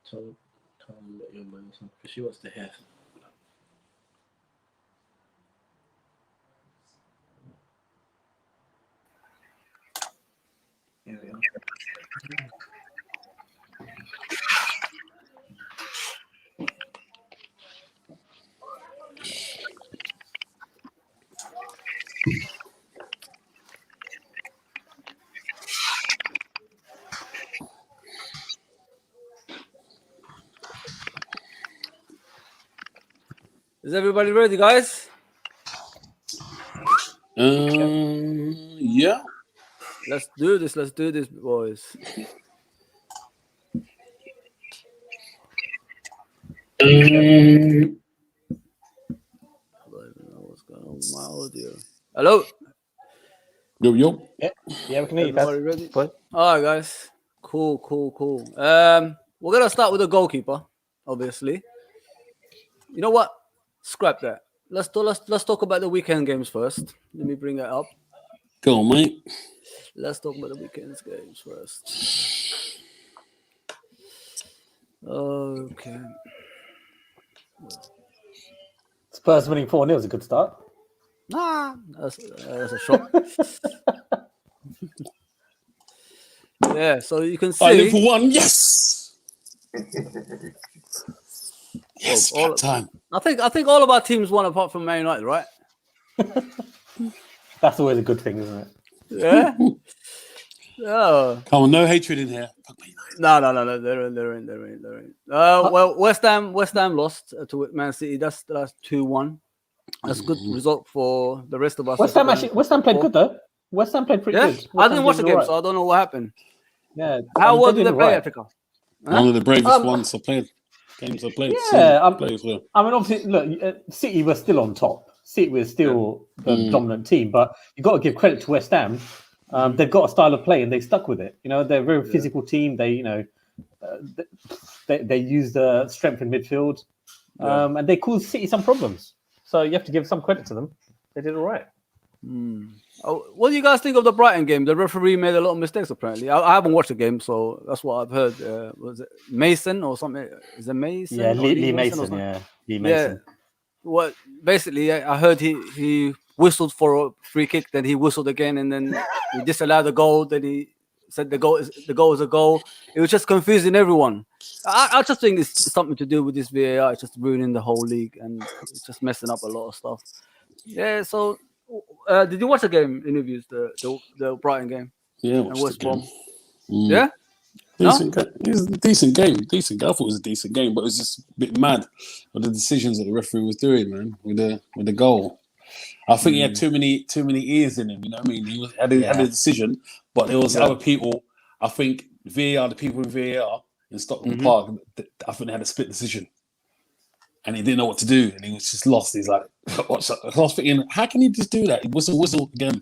Tell let your money something. She wants to hear. Here we are. Is everybody ready, guys? Yeah. Let's do this, boys. I don't even know what's going on with my audio. Hello? Yo. Yeah, we can hear you, Everybody ready? All right, guys. Cool. We're gonna start with the goalkeeper, obviously. You know what? Scrap that. Let's talk about the weekend games first. Let me bring that up. Go on, mate. Let's talk about the weekend's games first. Okay. Spurs winning 4-0 is a good start. Nah, that's a shock. Yeah, so you can see. Liverpool won. Yes. Yes. All time. I think all of our teams won apart from Man United, right? That's always a good thing, isn't it? Yeah. Oh. Come on, no hatred in here. No. They're in. Well, West Ham lost to Man City. That's 2-1. That's a good result for the rest of us. West Ham played good though. West Ham played pretty good. I didn't watch the game, so I don't know what happened. Yeah. How well did they play, Africa? One of the bravest ones I played. Games I played. Yeah, well. I mean, obviously, look, City were still on top. City was still the dominant team, but you've got to give credit to West Ham. They've got a style of play and they stuck with it. You know, they're a very physical team. They, they use the strength in midfield, and they caused City some problems. So you have to give some credit to them. They did all right. Oh, what do you guys think of the Brighton game? The referee made a lot of mistakes, apparently. I haven't watched the game, so that's what I've heard. Was it Mason or something? Is it Mason? Yeah, Lee Mason. Yeah, Lee Mason. Yeah. Well, basically, I heard he whistled for a free kick, then he whistled again, and then he disallowed the goal. Then he said the goal is a goal. It was just confusing everyone. I just think it's something to do with this VAR. It's just ruining the whole league and it's just messing up a lot of stuff. Yeah. So, did you watch the game interviews, the Brighton game? Yeah, and West Brom. Yeah. Decent No? game. It was a decent game. I thought it was a decent game, but it was just a bit mad with the decisions that the referee was doing, man, with the goal. I think he had too many ears in him. You know what I mean? He had a decision, but there was other people. I think the people in VAR in Stockton Park, I think they had a split decision, and he didn't know what to do, and he was just lost. He's like, "What's up?" I was thinking, how can he just do that? He whistle again.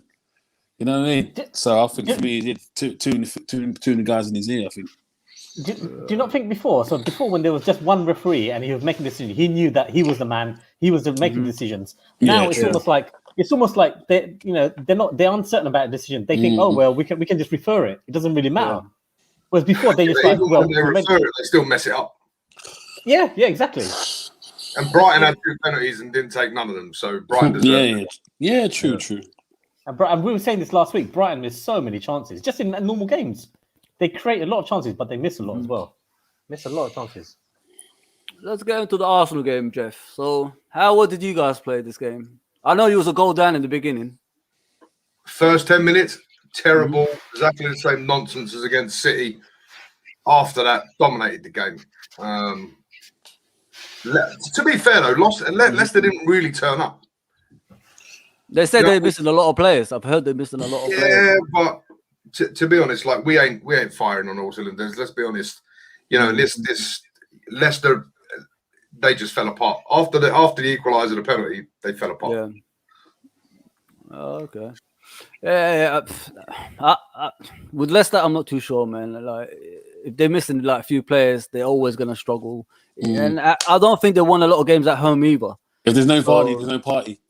You know what I mean? So I think for me, he did two the guys in his ear, I think. Do you not think before? So before, when there was just one referee and he was making decisions, he knew that he was the man. He was making decisions. Now it's almost like they're uncertain about a decision. They think, oh well, we can just refer it. It doesn't really matter. Whereas before they just when they refer it, they still mess it up. Yeah, exactly. And Brighton had 2 penalties and didn't take none of them. So Brighton deserved it. True. And we were saying this last week. Brighton missed so many chances just in normal games. They create a lot of chances, but they miss a lot as well. Miss a lot of chances. Let's get into the Arsenal game, Jeff. So, how well did you guys play this game? I know you was a goal down in the beginning. First 10 minutes, terrible. Exactly the same nonsense as against City. After that, dominated the game. To be fair, though, Leicester didn't really turn up. They said they're missing a lot of players. I've heard they're missing a lot of players. Yeah, but to be honest, like we ain't firing on all cylinders. Let's be honest. You know, this Leicester, they just fell apart after the equaliser, the penalty. They fell apart. Yeah. Oh, okay. Yeah. With Leicester, I'm not too sure, man. Like, if they're missing like a few players, they're always gonna struggle. And I don't think they won a lot of games at home either. If there's no party, there's no party.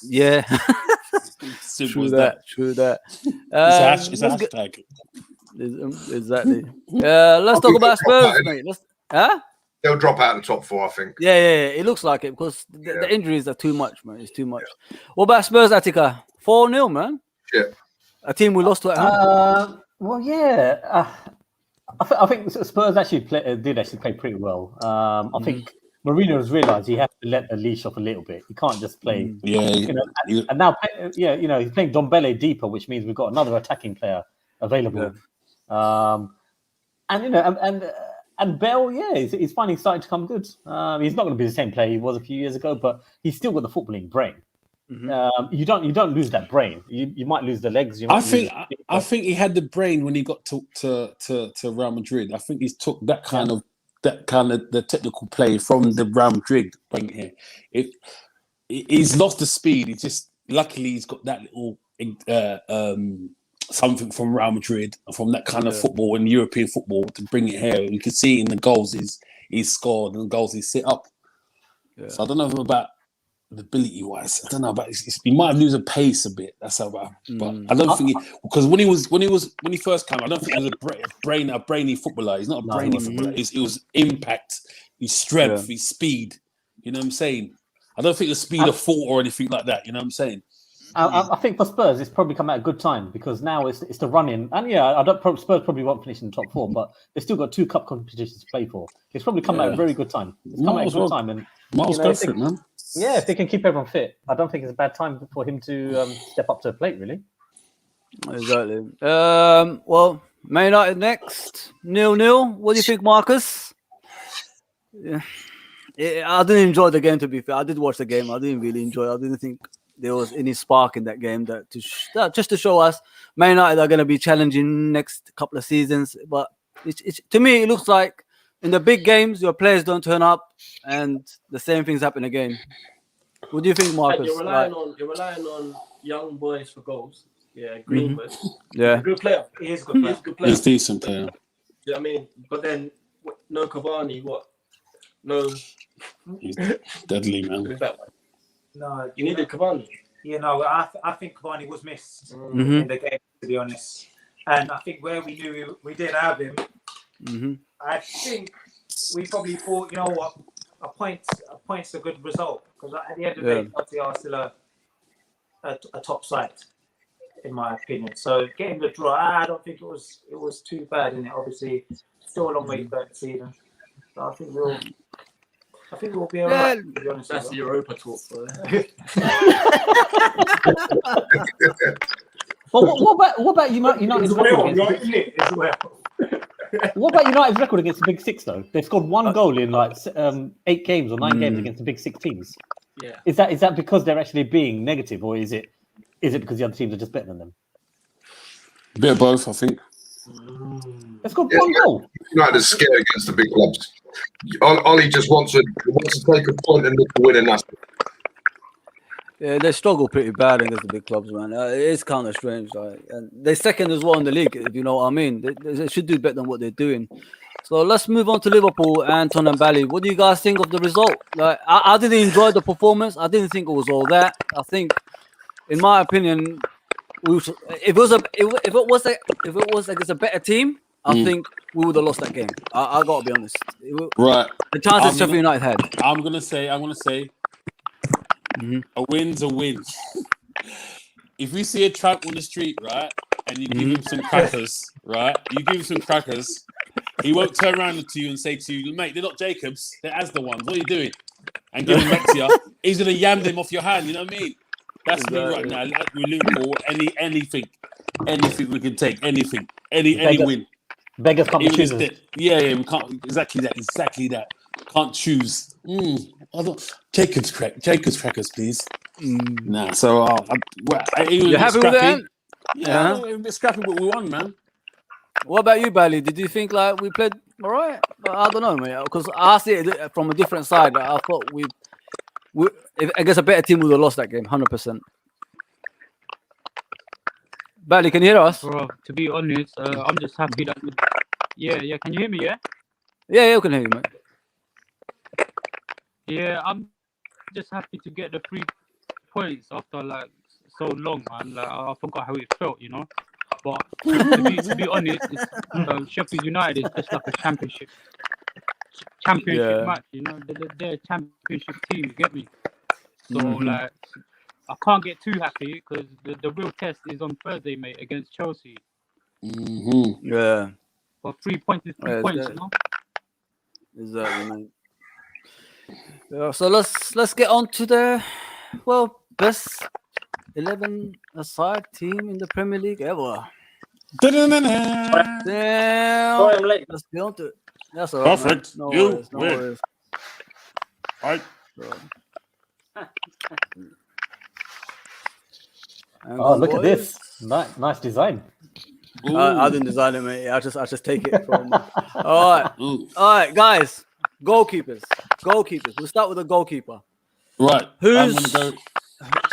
Yeah. True that. It's a hashtag. Exactly. Let's talk about Spurs, mate. Huh? They'll drop out of the top 4, I think. Yeah. It looks like it because the injuries are too much, man. It's too much. What about Spurs, Attica? 4-0, man. Yeah. A team we lost to at home. Well, yeah. I think Spurs actually did play pretty well. I think Mourinho has realised he has to let the leash off a little bit. He can't just play. And now, he's playing Dombele deeper, which means we've got another attacking player available. Yeah. And Bell, he's finally starting to come good. He's not going to be the same player he was a few years ago, but he's still got the footballing brain. You don't lose that brain. You might lose the legs. I think he had the brain when he got to Real Madrid. I think he's took that kind of the technical play from the Real Madrid bring here. He's lost the speed. He just luckily he's got that little something from Real Madrid, from that kind of football and European football to bring it here. You can see in the goals he's scored and the goals he's set up. Yeah. So I don't know about the ability wise. I don't know about he might have losing pace a bit. That's how about. But I don't think because when he first came, I don't think he was a brainy footballer. He's not a brainy footballer. It was impact, his strength, his speed. You know what I'm saying? I don't think the speed of thought or anything like that. You know what I'm saying? I think for Spurs, it's probably come at a good time because now it's the run-in. And Spurs probably won't finish in the top 4, but they've still got 2 cup competitions to play for. It's probably come at a very good time. It's come at a good time. And Miles go for it, man. Yeah, if they can keep everyone fit, I don't think it's a bad time for him to step up to the plate, really. Exactly. Well, Man United next. 0-0. What do you think, Marcus? Yeah. I didn't enjoy the game, to be fair. I did watch the game. I didn't really enjoy it. I didn't think there was any spark in that game just to show us Man United are going to be challenging next couple of seasons. But to me, it looks like in the big games, your players don't turn up, and the same things happen again. What do you think, Marcus? You're relying on young boys for goals. Yeah, Greenwood. Yeah, good player. He is a good player. He's a decent player. Yeah, I mean, but then no Cavani. No. He's deadly, man. No, you needed Cavani. I think Cavani was missed in the game, to be honest. And I think where we knew we did have him, I think we probably thought, you know what, a point's a good result because at the end of the day, they are still a top side, in my opinion. So getting the draw, I don't think it was too bad, and obviously still a long way to go in the season. So I think we'll be alright. To be honest, that's the Europa talk. What about United's record What about United's record against the Big Six, though? They've scored 1 goal in 8 games or 9 games against the Big Six teams. Yeah. Is that because they're actually being negative, or is it because the other teams are just better than them? A bit of both, I think. They've scored 1 goal. United is scared against the big clubs. Ollie just wants to take a point and look to win, and that's it. Yeah, they struggle pretty bad against the big clubs, man. It is kind of strange. And they're second as well in the league, if you know what I mean. They should do better than what they're doing. So let's move on to Liverpool, Anton and Bally. What do you guys think of the result? I didn't enjoy the performance. I didn't think it was all that. I think, in my opinion, if it was against a better team, I think we would have lost that game. I got to be honest. Right. The chances Sheffield United had. I'm gonna say. A win's a win. If we see a tramp on the street, right, and you give him some crackers, right, he won't turn around to you and say to you, mate, they're not Jacobs, they're Asda ones. What are you doing? And give them back to you. He's gonna yam them off your hand. You know what I mean? That's me right now. We look for anything we can take. Anything, any win. Beggars can't be choosers. Yeah, we can't. Exactly that. Can't choose. Jacobs crackers, please. Nah, so you happy with that? Yeah, a bit scrappy, but we won, man. What about you, Bally? Did you think we played all right? I don't know, man, because I see it from a different side. I thought we I guess a better team would have lost that game, 100%. Bally, can you hear us? Bro, to be honest, I'm just happy that. Yeah. Can you hear me? Yeah. Yeah, I can hear you, mate. Yeah, I'm just happy to get the 3 points after so long, man. I forgot how it felt, you know. But to be honest, Sheffield United is just like a championship Yeah. match. You know, they're a championship team. You get me? So Mhm. like, I can't get too happy because the real test is on Thursday, mate, against Chelsea. Mm-hmm. Yeah. But 3 points is 3 Yeah, points, you know. exactly, mate. Yeah, so let's get on to the best 11-a-side team in the Premier League ever. Da-da-da-da. Damn. Sorry, I'm late. Let's get on to it. That's all right, man. Perfect. No You worries. No win. worries. Right. So. Oh, look at this. Nice design. I didn't design it, mate. I just take it from. All right, Ooh. all right, guys. Goalkeepers. We'll start with the goalkeeper. Right. Who's? I'm gonna go.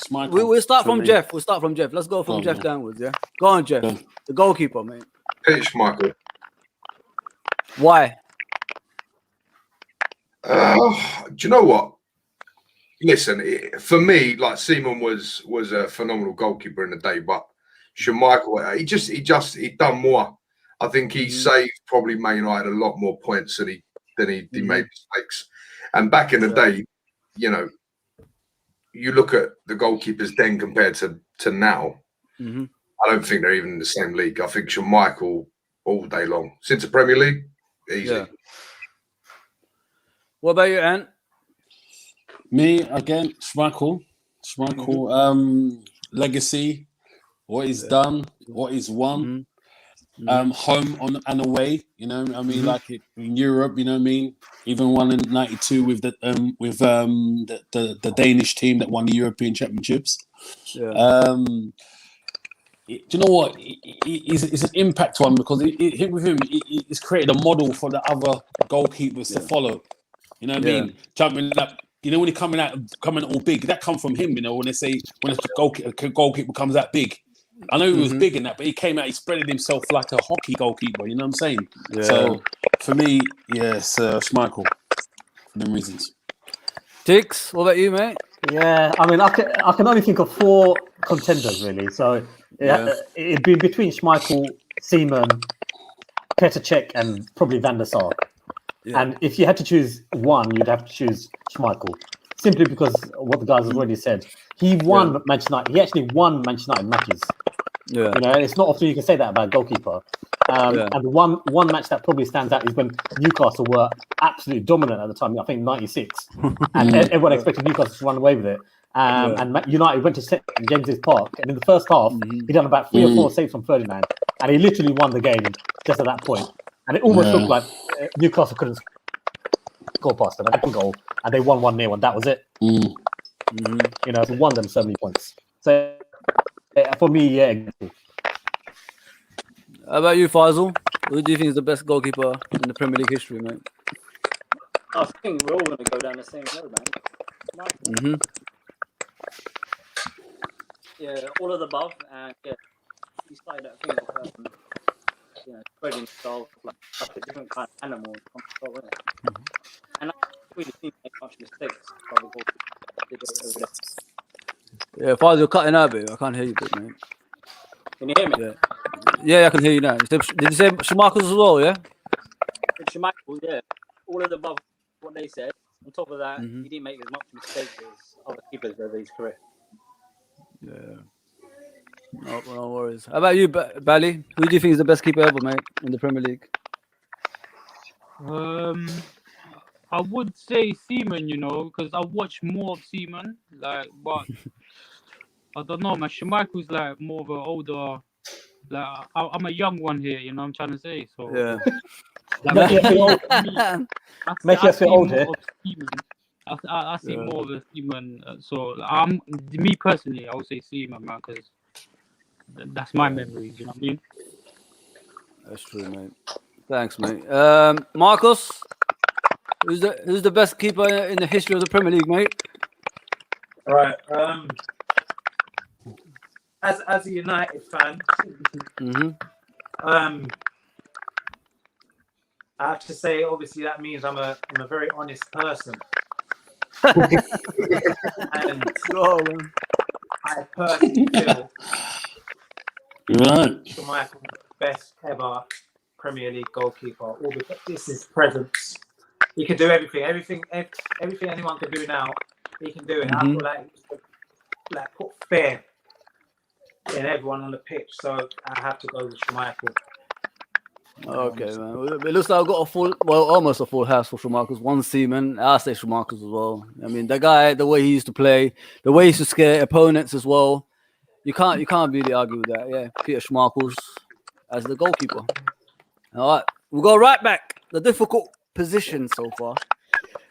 Schmeichel. We'll start for from me. Jeff. Let's go from Go on, Jeff yeah. downwards. Yeah. Go on, Jeff. Go. The goalkeeper, mate. Peter Schmeichel. Why? Do you know what? Listen, for me, like Seaman was a phenomenal goalkeeper in the day, but Schmeichel, he done more. I think he saved probably Man United a lot more points than he made mistakes. And back in the day, you know, you look at the goalkeepers then compared to now. I don't think they're even in the same league. I think Schmeichel all day long since the Premier League, easy. Yeah. What about you, Ant? Me again, Schmeichel. Legacy, what he's done, what he's won. Home on and away, you know. I mean, like in Europe, you know what I mean. Even won in '92 with the Danish team that won the European Championships. Yeah. Do you know what? It's an impact one because he's created a model for the other goalkeepers to follow. You know what I mean? Jumping up. You know when you're coming all big, that come from him. You know when they say when a goalkeeper comes out big. I know he was big in that, but he came out. He spreaded himself like a hockey goalkeeper. You know what I'm saying? Yeah. So for me, yes, Schmeichel. For them reasons. Tix, what about you, mate? Yeah, I mean, I can only think of 4 contenders really. So it'd be between Schmeichel, Seaman, Petr Cech, and probably Van der Sar. Yeah. And if you had to choose one, you'd have to choose Schmeichel, simply because of what the guys have already said. He won Manchester United. He actually won Manchester United matches. Yeah, you know, it's not often you can say that about a goalkeeper. And one match that probably stands out is when Newcastle were absolutely dominant at the time. I think '96, and everyone expected Newcastle to run away with it. And United went to St James's Park, and in the first half, he done about 3 or 4 saves from Ferdinand, and he literally won the game just at that point. And it almost looked like Newcastle couldn't score past them. One goal, and they won 1-0, and that was it. You know, it won them so many points. So for me, exactly. How about you, Faisal? Who do you think is the best goalkeeper in the Premier League history, mate? I think we're all going to go down the same road, man. Yeah, all of the above, and he started that thing of spreading himself like a different kind of animal. And I really didn't make much mistakes. Yeah, Faisal, you're cutting out a bit. I can't hear you, bit, mate. Can you hear me? Yeah, I can hear you now. Did you say Schmeichel as well? Yeah. Schmeichel, yeah. All of the above, what they said. On top of that, he didn't make as much mistakes as other keepers over his career. Yeah. No worries. How about you, Bally? Who do you think is the best keeper ever, mate, in the Premier League? I would say Seaman, you know, because I watch more of Seaman, like, but I don't know, man. Schmeichel's like more of an older, like, I'm a young one here, you know what I'm trying to say. So yeah, make you feel old here. I see more of a Seaman. So me personally, I would say Seaman, man, because that's my memories. You know what I mean? That's true, mate. Thanks, mate. Marcus, who's the best keeper in the history of the Premier League, mate? All right. As a United fan, I have to say, obviously, that means I'm a very honest person. And I personally feel Schmeichel's best ever Premier League goalkeeper. All because this is presence. he can do everything. Everything anyone can do now, he can do it. I feel like put fear in everyone on the pitch. So I have to go with Schmeichel. Okay, man. It looks like I've got almost a full house for Schmeichel. One Seaman. I say Schmeichel as well. I mean, the guy, the way he used to play, the way he used to scare opponents as well. You can't really argue with that. Yeah, Peter Schmeichel as the goalkeeper. All right, we'll go right back. The difficult position so far.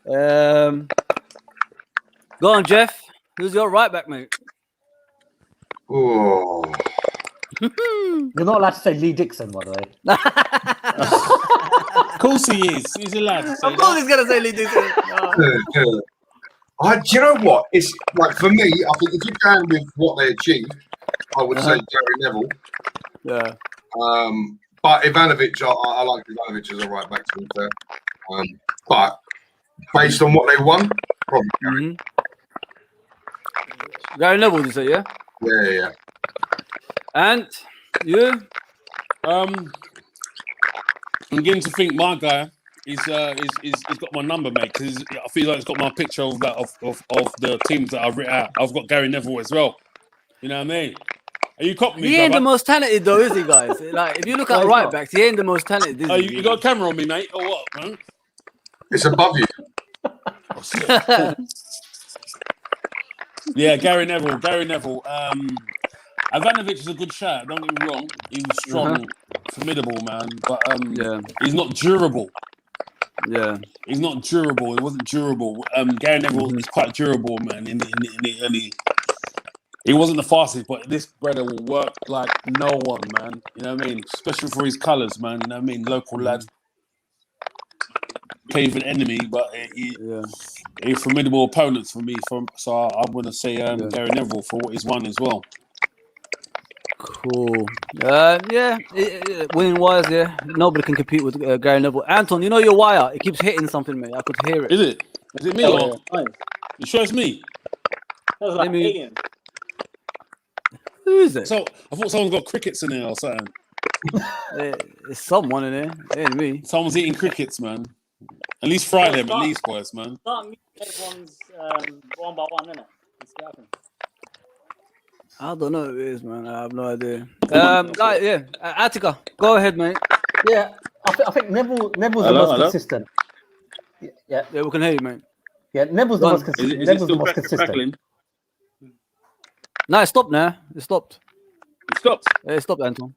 Go on, Jeff. Who's your right back, mate? Oh. You're not allowed to say Lee Dixon, by the way. Of course he is. He's allowed to say Of course he's going to say Lee Dixon. Do you know what? It's like, for me, I think if you're going with what they achieved, I would say Gary Neville. Yeah. But Ivanovic, I like Ivanovic as a right back, to be fair. But based on what they won, probably Gary. Gary Neville, you say, yeah? Yeah. And you? I'm beginning to think my guy is got my number, mate. Because I feel like it's got my picture of the teams that I've written out. I've got Gary Neville as well. You know what I mean? Are you copying me? He ain't the most talented though, is he, guys? Like, if you look at right backs, he ain't the most talented. Is he? You got a camera on me, mate, or what, man? It's above you. Yeah, Gary Neville. Ivanovic is a good shot. Don't get me wrong. He was strong, formidable, man. But he's not durable. Yeah, he's not durable. He wasn't durable. Gary Neville is quite durable, man. He wasn't the fastest, but this brother will work like no one, man. You know what I mean? Especially for his colours, man. You know what I mean? Local lad. Play with an enemy, but he's formidable opponents for me. So I want to say Gary Neville for what he's won as well. Cool. Winning wise, nobody can compete with Gary Neville. Anton, you know your wire. It keeps hitting something, mate. I could hear it. Is it me or? You sure it's me? That was like Ian. Who is it? So I thought someone's got crickets in there or something. There's someone in there. It ain't me. Someone's eating crickets, man. At least fry them, at least, boys, man. Start meeting everyone's one by one, innit? Let's see what happens. I don't know who it is, man. I have no idea. Attica, go ahead, mate. Yeah, I think Neville's the most consistent. Yeah, we can hear you, mate. Yeah, Neville's the most consistent. Neville's the most consistent. No, it stopped now. It stopped. It stopped? Yeah, it stopped, Anton.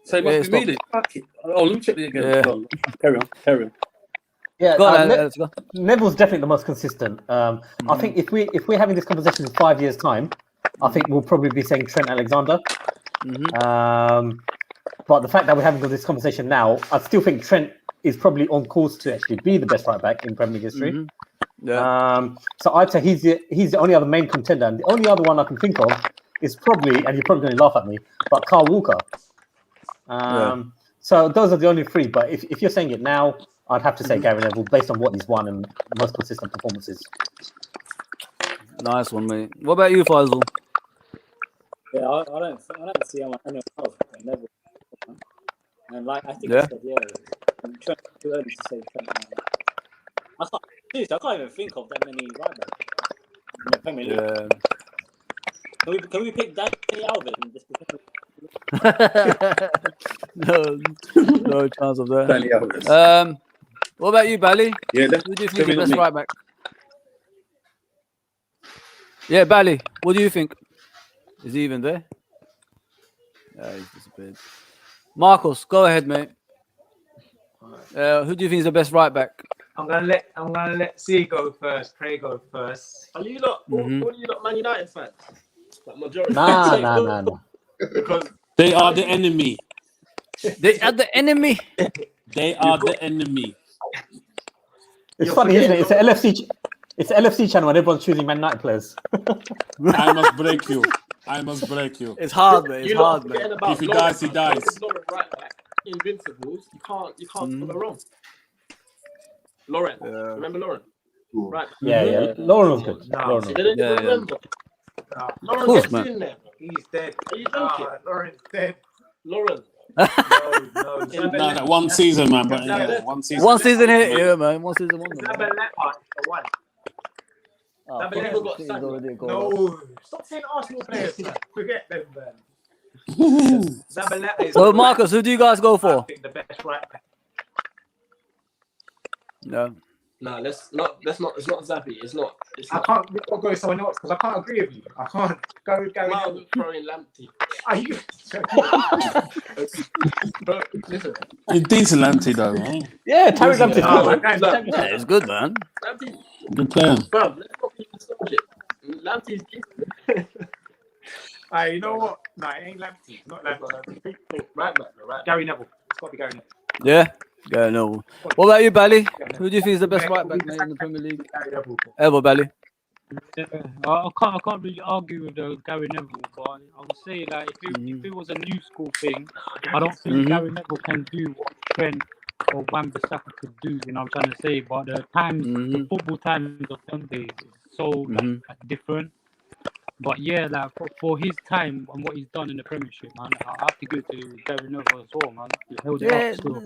So it must be me. Oh, let me check it again. Yeah. Carry on. Yeah, go on, let's go. Neville's definitely the most consistent. I think if we're having this conversation in 5 years' time, I think we'll probably be saying Trent Alexander. But the fact that we're having this conversation now, I still think Trent is probably on course to actually be the best right back in Premier League history. So I'd say he's the only other main contender, and the only other one I can think of is probably, and you're probably going to laugh at me, but Carl Walker. So those are the only three. But if you're saying it now, I'd have to say Gary Neville based on what he's won and most consistent performances. Nice one, mate. What about you, Faisal? Yeah, I don't see anyone else but Neville. And like I think I said, I'm trying too early to say Trent. I can't even think of that many right backs in the Premier League. Can we pick Danny Alves and just no chance of that. Danny Alves. What about you, Bally? Yeah, who do you think is the best right back? Yeah, Bally, what do you think? Is he even there? He's disappeared. Marcos, go ahead, mate. Who do you think is the best right back? I'm gonna let C go first. Pray go first. Are you lot? What are you lot, Man United fans? Like majority. Nah. Because they are the enemy. They are the enemy. They are the enemy. It's funny, isn't it? It's an LFC. It's an LFC channel and everyone's choosing Man United players. I must break you. It's hard, mate. It's hard, mate. If he dies, he dies. Lauren right back, Invincibles. You can't go wrong. Lauren, remember Lauren? Right. Yeah. Lauren was good. No, they didn't even remember. Lauren gets in there. He's dead. Are you joking? Lauren's dead. Lauren, No, that one season, man. But yeah, one season. One season here, yeah, man. One season, one. Zabaleta for one. Oh, Zabaleta got he's already a goal. No, stop saying Arsenal players. Man. Forget them, man. Zabaleta is So, Marcus, who do you guys go for? I think the best right back. No. No, let's not. It's not Zappy. It's not. I can't go with someone else because I can't agree with you. I can't go with Gary. Might throw in Lamptey. Are you? But listen, He's decent, Lamptey, though, right? Yeah, Terry Lamptey. Yeah, it's good, man. Lamptey, Good player. bro, let's not be nostalgic. Lamptey's decent. You know what? No, it ain't Lamptey. Not Lamptey. Right back. Gary Neville. It's got to be Gary Neville. Yeah. Yeah, no. What about you, Bally? Who do you think is the best right back mate in the Premier League? Gary Neville. Ever, Bally? Yeah, I can't really argue with Gary Neville, but I would say like if it was a new school thing, I don't think Gary Neville can do what Trent or Wan-Bissaka could do. You know what I'm trying to say? But the times, the football times of them days is so like, different. But yeah, like for his time and what he's done in the Premiership, man, I have to go to Gary Neville as well, man. He held it up still.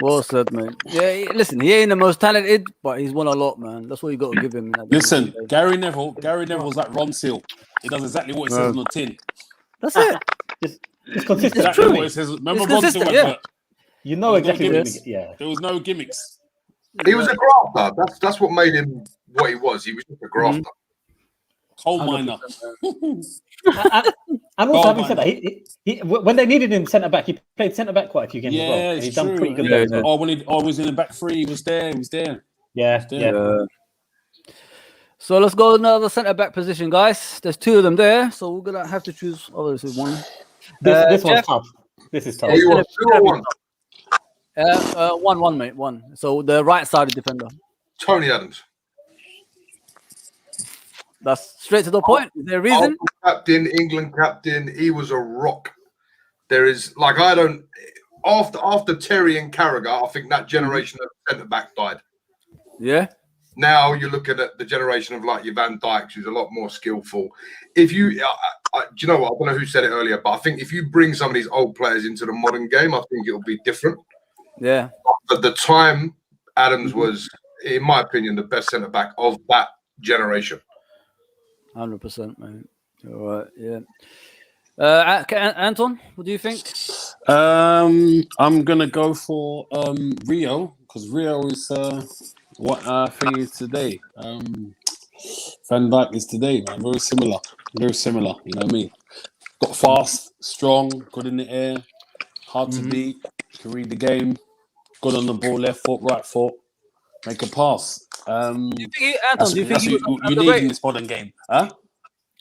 Well said, mate. Yeah, listen, he ain't the most talented, but he's won a lot, man. That's what you got to give him. Listen, Gary Neville's like Ron Seal. He does exactly what it says on the tin. That's it. It's consistent. Exactly what it says. Remember Ron Seal? Yeah. You know exactly what gimmicks. There was no gimmicks. He was a grafter. That's what made him what he was. He was just a grafter. Coal miner. And also, having said that, he when they needed him centre back, he played centre back quite a few games as well. And he's done pretty good there as well. Oh, when he was in the back three, he was there. Yeah. So let's go another centre back position, guys. There's two of them there, so we're gonna have to choose. Obviously, one. This one's tough. This is tough. You want 2 or 1? 1, mate. 1. So the right-sided defender. Tony Adams. That's straight to the point. Is there a reason? Captain, England captain. He was a rock. There is after Terry and Carragher, I think that generation of centre back died. Yeah. Now you're looking at the generation of like your Van Dijks, who's a lot more skillful. If you, do you know what? I don't know who said it earlier, but I think if you bring some of these old players into the modern game, I think it'll be different. Yeah. But the time, Adams was, in my opinion, the best centre back of that generation. 100%, mate. All right, yeah. Anton, what do you think? I'm gonna go for Rio because Rio is what I think is today. Van Dijk is today, man. Very similar. You know what I mean? Got fast, strong, good in the air, hard to beat. Can read the game. Good on the ball, left foot, right foot, make a pass. Do you think he was you need in this modern game, huh?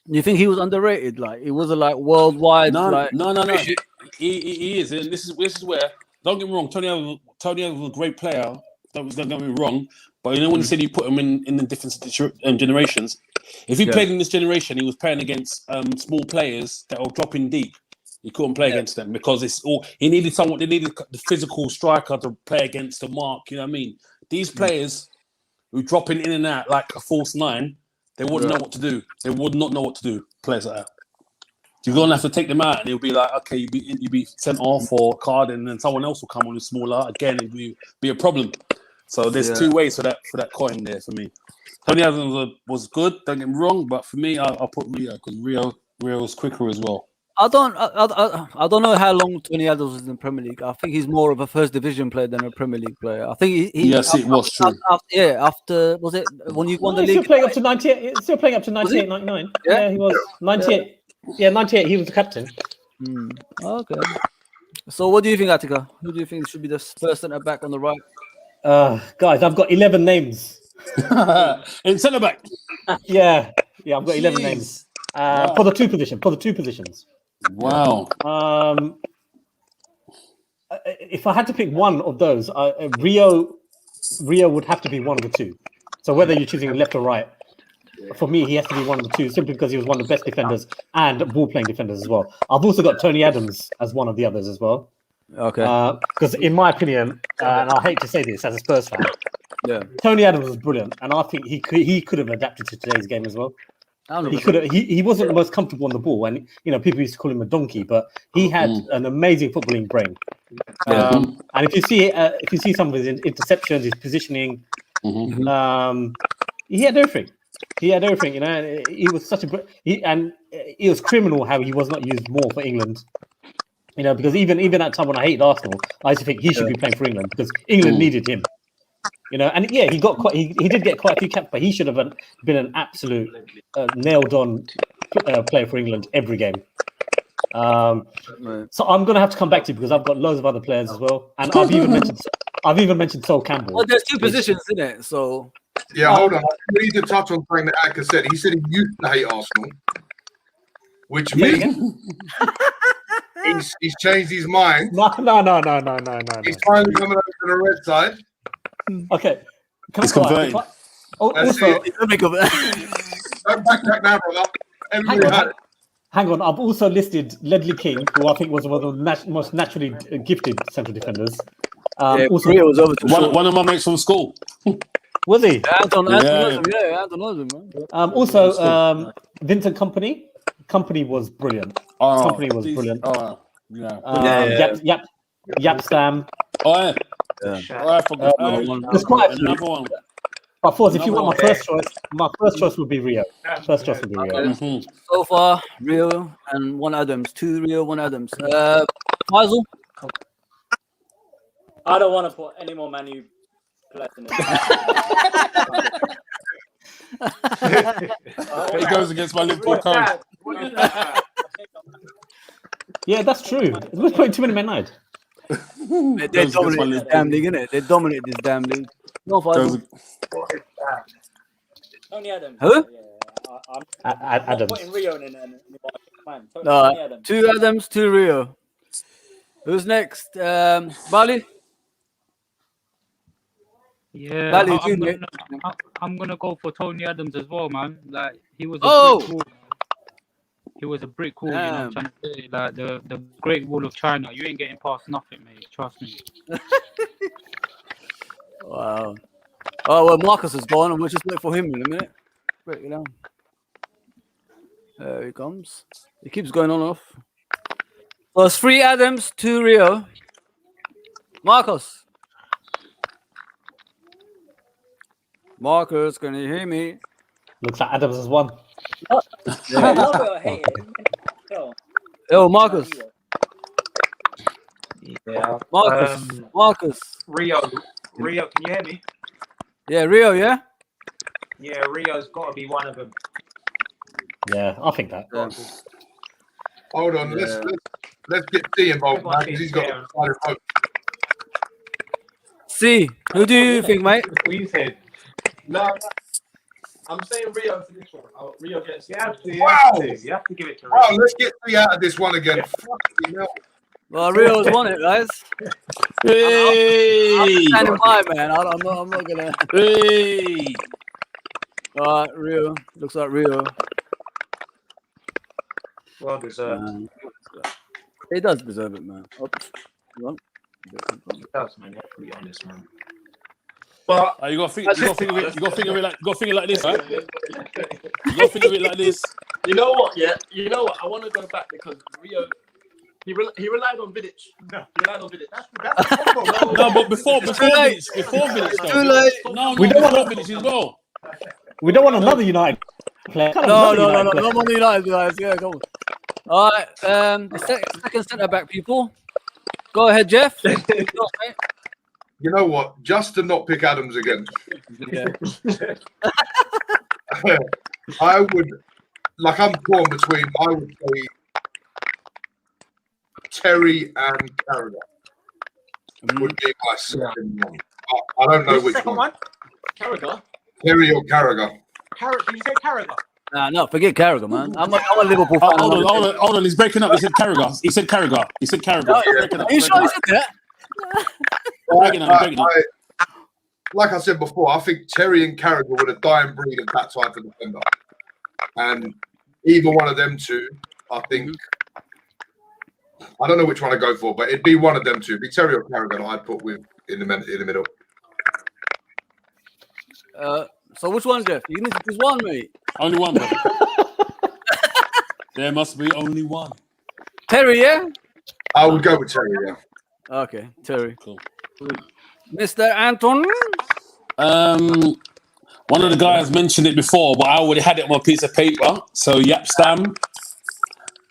You think he was underrated? Like it wasn't like worldwide. No. He is, and this is where. Don't get me wrong. Tony Adams was a great player. Don't get me wrong. But you know when you said you put him in the different generations, if he played in this generation, he was playing against small players that were dropping deep. He couldn't play against them because it's all he needed. They needed the physical striker to play against the mark. You know what I mean? These players who dropping in and out like a false nine, they wouldn't know what to do. They would not know what to do. Players like that. You're gonna have to take them out, and it'll be like, okay, you'll be sent off or card, and then someone else will come on who's smaller. Again, it'll be a problem. So there's two ways for that coin there for me. Tony Adams was good. Don't get me wrong, but for me, I'll put Rio because Rio's quicker as well. I don't know how long Tony Adams was in the Premier League. I think he's more of a first division player than a Premier League player. I think yes, it was true. After was it when you won the league? Still playing up to 98. Still playing up to 98, 99. Yeah, he was 98. Yeah, 98. He was the captain. Okay. So what do you think, Attica? Who do you think should be the first centre back on the right? Guys, I've got 11 names. In centre back. Yeah, I've got 11 names. For the two positions. Wow. If I had to pick one of those, Rio would have to be one of the two. So whether you're choosing left or right, for me, he has to be one of the two, simply because he was one of the best defenders and ball-playing defenders as well. I've also got Tony Adams as one of the others as well. Okay. Because in my opinion, and I hate to say this as a Spurs fan, Tony Adams was brilliant, and I think he could have adapted to today's game as well. He could have. He wasn't the most comfortable on the ball, and people used to call him a donkey, but he had an amazing footballing brain. And if you see some of his interceptions, his positioning, he had everything. He had everything, And he was such a it was criminal how he was not used more for England. Because even at that time when I hated Arsenal, I used to think he should be playing for England because England needed him. And yeah, he did get quite a few caps, but he should have been an absolute nailed-on player for England every game. So I'm going to have to come back to you because I've got loads of other players as well, and I've even mentioned Sol Campbell. Well, there's two positions in it, so yeah. Hold on, we need to touch on something that Aka said. He said he used to hate Arsenal, which means he's changed his mind. No. He's finally coming over to the red side. Okay. It's converting. Also, don't backtrack now, brother. Hang on. I've also listed Ledley King, who I think was one of the most naturally gifted central defenders. Also, was over to one of my mates from school. Was he? Anton knows him, man. Also, Vincent Kompany. Kompany was brilliant. Kompany was brilliant. Yap Stam. Oh, yeah. I forgot. There's quite a few. Another one. Of course, if you want my first choice would be Rio. First choice would be Rio. So far, Rio and one Adams. 2 Rio, 1 Adams. Faisal? I don't want to put any more Man U players in it. He goes against my Liverpool coach. Yeah, that's true. We're putting too many men out. They dominate this damn league, innit? They dominate this damn league. No, Faisal. Tony Adams. Who? I'm Adams. putting Rio in man. No, Tony Adams. 2 Adams, 2 Rio. Who's next? Bali? Yeah, Bali, I'm gonna go for Tony Adams as well, man. Like he was a brick wall. He was a brick wall, you know what I'm trying to say? Like the Great Wall of China. You ain't getting past nothing, mate. Trust me. Wow. Oh, well, Marcus is gone, and we'll just wait for him in a minute. Break it down. There he comes. He keeps going on and off. So it's 3 Adams, 2 Rio. Marcus. Marcus, can you hear me? Looks like Adams has won. I love it or hate it. Yo, Marcus. Yeah. Marcus. Rio, can you hear me? Yeah, Rio, yeah? Yeah, Rio's got to be one of them. Yeah, I think that. Yeah. Hold on, let's get C involved, man, because he's got a decided vote. C, who do you think, mate? What you said? No, I'm saying Rio for this one. Rio gets. You have to give it to Rio. Wow, let's get C out of this one again. Fucking hell. Well, Rio's won it, guys. Hey! I'm standing by, man. I'm not gonna. Hey! All right, Rio. Looks like Rio. Well deserved. He does deserve it, man. Oops. He does, man. You have to be honest, man. But You got to think of it like this, right? You got to think of it like this. You know what? Yeah, you know what? I want to go back because Rio. He relied on Vidic. No, he relied on Vidic. That's No, but before Vidic, Too late. No, we don't want Vidic as well. We don't want another United player. No, not on the United guys. Yeah, go on. All right, the second centre back, people. Go ahead, Jeff. You know what? Just to not pick Adams again. Yeah. I would, I'm torn between, I would say, Terry and Carragher would be my second one. I don't know which one. Carragher. Terry or Carragher. Did you say Carragher? No, forget Carragher, man. I'm a Liverpool fan. Hold on. He's breaking up. He said Carragher. He said Carragher. Are you sure he said that? Breaking up. Like I said before, I think Terry and Carragher were the dying breed of that type of defender. And either one of them two, I think, I don't know which one to go for, but it'd be one of them two. It'd be Terry or Carragher that I'd put with in the middle. So which one, Jeff? You need to choose one, mate. Only one, bro. There must be only one. Terry, yeah? I would go with Terry. Yeah. Okay, Terry. Cool. Mr. Anton? One of the guys mentioned it before, but I already had it on my piece of paper. So Yap Stam.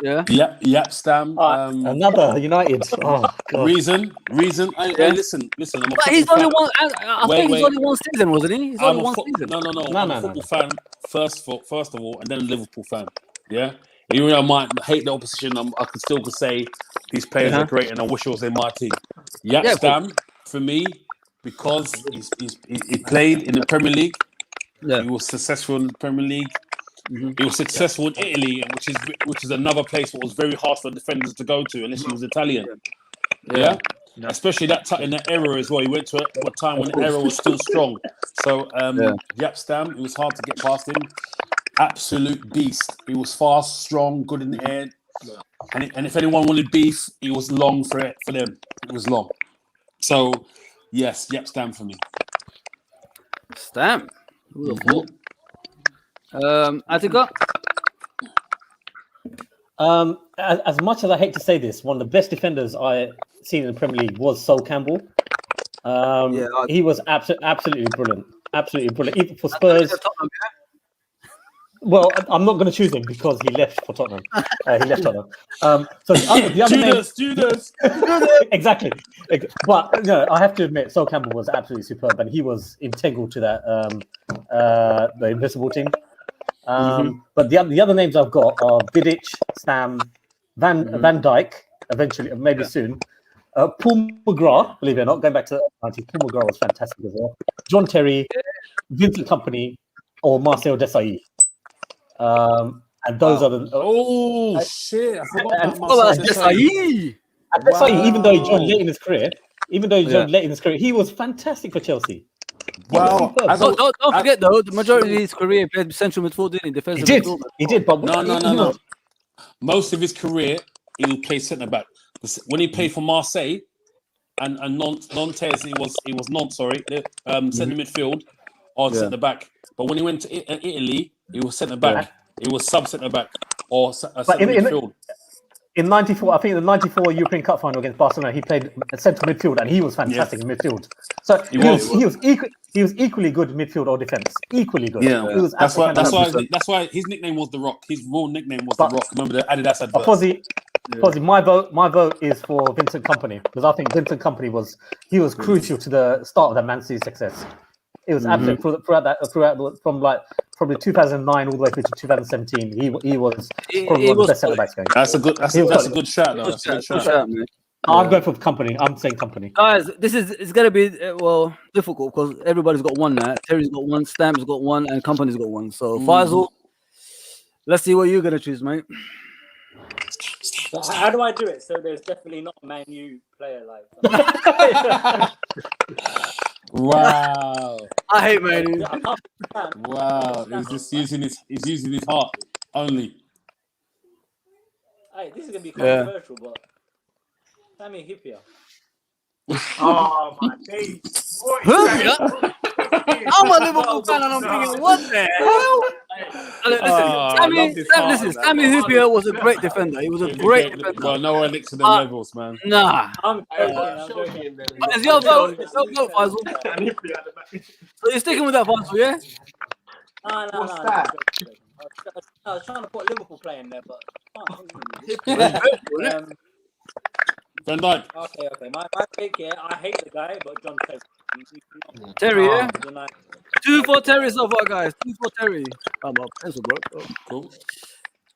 Yeah. Yap Stam. Another United. Oh, God. Reason. Hey, listen. I'm a But he's football only fan. one. I think he's only one season, wasn't he? He's I'm only a one season. No. I'm a football fan first of all, and then a Liverpool fan. Yeah. Even though I might hate the opposition, I can still say these players are great, and I wish it was in my team. Yap Stam for me because he played in the Premier League. Yeah. He was successful in the Premier League. He was successful in Italy, which is another place that was very hard for defenders to go to unless he was Italian. Yeah. Especially in that era as well. He went to a time when the era was still strong. So Yap Stam, it was hard to get past him. Absolute beast. He was fast, strong, good in the air. And if anyone wanted beef, he was long for them. It was long. So yes, Yap Stam for me. Stam. Attica? As much as I hate to say this, one of the best defenders I seen in the Premier League was Sol Campbell. He was absolutely brilliant. Absolutely brilliant. Even for Spurs. Well, I'm not going to choose him because he left for Tottenham. He left Tottenham. So the other Judas. Exactly. But I have to admit, Sol Campbell was absolutely superb, and he was integral to that the Invincible team. But the other names I've got are Vidic, Stam, Van Dijk, eventually, maybe soon. Paul McGrath, believe it or not, going back to the 90s, Paul McGrath was fantastic as well. John Terry, Vincent Kompany, or Marcel Desailly. And those are the. Shit! I forgot And about Desailly. Desailly, even though he joined late in his career, he was fantastic for Chelsea. Wow! Don't forget though, the majority of his career played central midfield, didn't he? Defensive midfield. He did, but no. Most of his career, he would play centre back. When he played for Marseille and Nantes, he was centre midfield or centre back. But when he went to Italy, he was centre back. He was sub centre back or centre midfield. In '94, I think the '94 European Cup final against Barcelona, he played central midfield and he was fantastic in midfield. So he was equally good in midfield or defense. Equally good. Yeah, he was that's why his nickname was The Rock. His real nickname was The Rock. Remember the Adidas advert? Fozzie, my vote is for Vincent Kompany because I think Vincent Kompany was crucial to the start of that Man City success. It was absolute throughout from probably 2009 all the way through to 2017. He was probably one of the best centre backs going. That's a good shot, though. That's a good shot. I'm going for Kompany. I'm saying Kompany. Guys, it's gonna be difficult because everybody's got one now. Terry's got one, Stamp's got one, and Kompany's got one. So Faisal, let's see what you're gonna choose, mate. So how do I do it? So there's definitely not a Man U player like. Wow! I hate Man U. Wow! He's just using his heart only. Hey, this is gonna be controversial, but Sami Hyypiä. Oh my days! I'm a Liverpool fan and I'm thinking, what the hell? Listen, Sami Hyypiä was a great defender. He was a great defender. Well, nowhere next to them levels, man. Nah. I'm joking. It's your vote. Faisal. So you're sticking with that, Faisal, yeah? No. What's that? I was trying to put Liverpool play in there, but Van Dijk. Okay. My pick here. I hate the guy, but John Terry. Terry, yeah? 2 for Terry so far, guys. 2 for Terry. I'm up. Pencil, bro. Cool.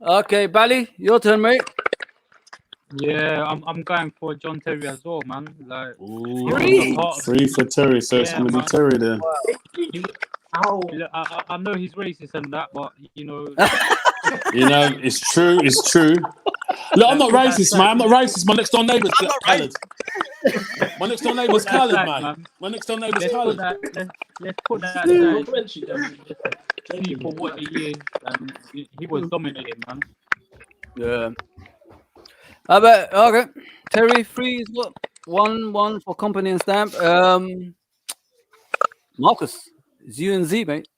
Okay, Bally, your turn, mate. Yeah, I'm going for John Terry as well, man. Like 3 for Terry, so it's gonna be Terry there. I know he's racist and that, but it's true. It's true. Look, I'm not racist, man. I'm not racist. My next door neighbour's coloured. My next door neighbour's coloured, man. My next door neighbour's coloured. Let's put that aside. See for what he is, and he was dominating, man. Yeah. I bet. Okay. Terry, 3 is what? 1 for Kompany and Stamp. Marcus, it's you and Z, mate.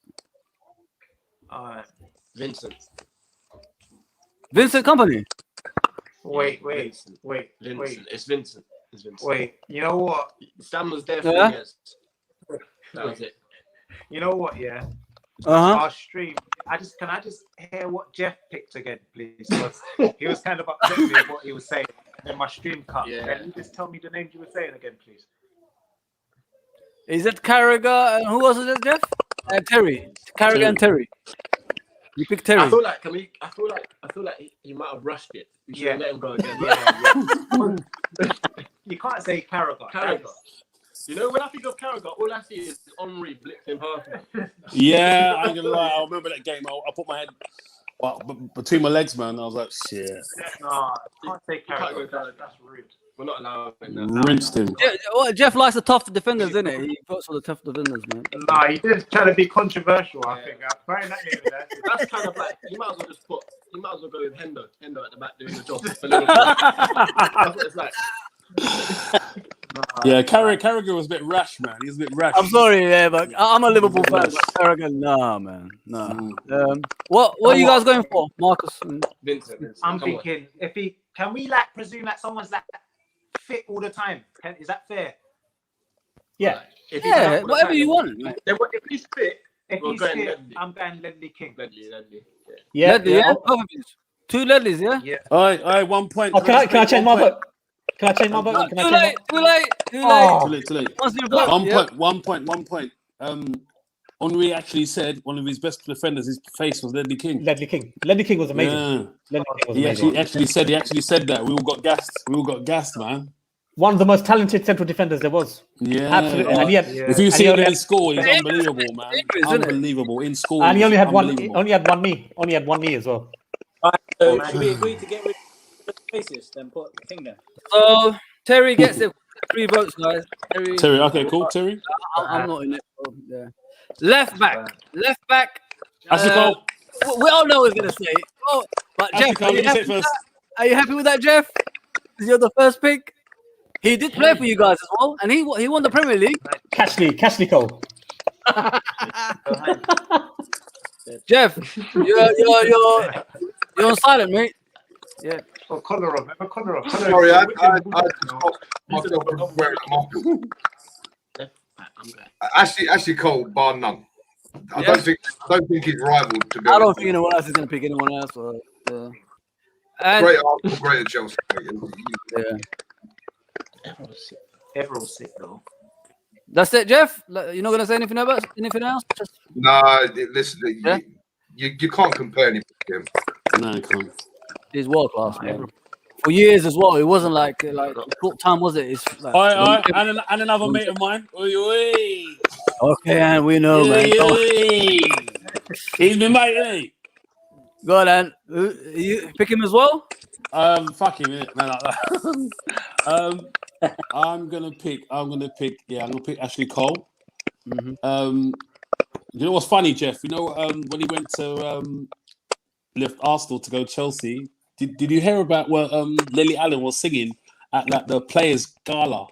Vincent. Vincent Company. Wait. Vincent. It's Vincent. Wait, you know what? Sam was there for Yeah? years. That was it. You know what? Yeah. Our stream. Can I just hear what Jeff picked again, please? He was kind of upset with what he was saying, and then my stream cut. Yeah. Can you just tell me the names you were saying again, please? Is it Carragher and who was it, Jeff? And Terry. Carragher and Terry. You picked Terry. I feel like he might have rushed it. We should let him go again. You can't say Carragher. You know, when I think of Carragher, all I see is Henri blitzed him half. Yeah, I'm gonna lie. I remember that game. I put my head between my legs, man. I was like, shit. No, you can't say Carragher. That's rude. We're not allowing that. Rinsed him. Jeff likes the tough defenders, isn't it? He votes for the tough defenders, man. Nah, he did try to be controversial, I think. That's kind of like, you might as well go with Hendo at the back doing the job for Liverpool. That's what it's like. Yeah, Carragher was a bit rash, man. He was a bit rash. I'm sorry, but I'm a Liverpool fan. But Carragher, nah, man, nah. What are you guys going for, Marcus? Vincent. I'm thinking, can we presume that someone's fit all the time? Is that fair? Yeah. Whatever you want. If he's fit, I'm going Ledley King. Ledley. Yeah. Two Ledleys, yeah? Yeah. All right, 1 point. Oh, can I change my vote? Can I change my vote? Too late. Too late. Once you vote, 1 point. Henri actually said one of his best defenders, his face was Ledley King. Ledley King was amazing. Yeah. He actually said that. We all got gassed, man. One of the most talented central defenders there was. Yeah. Absolutely. And if you see him in school, he's unbelievable, man. Unbelievable. In school. And he only had one knee as well. Should we agree to get rid of the faces, then put King there? So Terry gets it. 3 votes, guys. Terry, okay, cool. Terry. I'm not in it. So, yeah. Left back. Ashley Cole. We all know what he's gonna say. Oh, but Ashley Jeff, Cole, you say first. Are you happy with that, Jeff? You're the first pick. He did play for you guys as well, and he won the Premier League. Cashley Cole. Jeff, you're on silent, mate. Yeah. Oh, Kolarov. Sorry, I myself from wearing them off. Ashley Cole, bar none. I don't think he's rivaled to be. I don't think anyone else is going to pick anyone else. And, great Arsenal, great at Chelsea. Yeah. Everyone's sick though. That's it, Jeff. You're not going to say anything else? Nah, listen, you can't compare anything to him. No, you can't. He's world class, man. For years as well. It wasn't like short time, was it? It's like, All right. And another mate of mine. Okay, and we know, man. He's been mate. Go on, and you pick him as well. Fuck him, I'm gonna pick Ashley Cole. Mm-hmm. You know what's funny, Jeff? You know when he went to left Arsenal to go Chelsea. Did you hear about what Lily Allen was singing at like the Players Gala,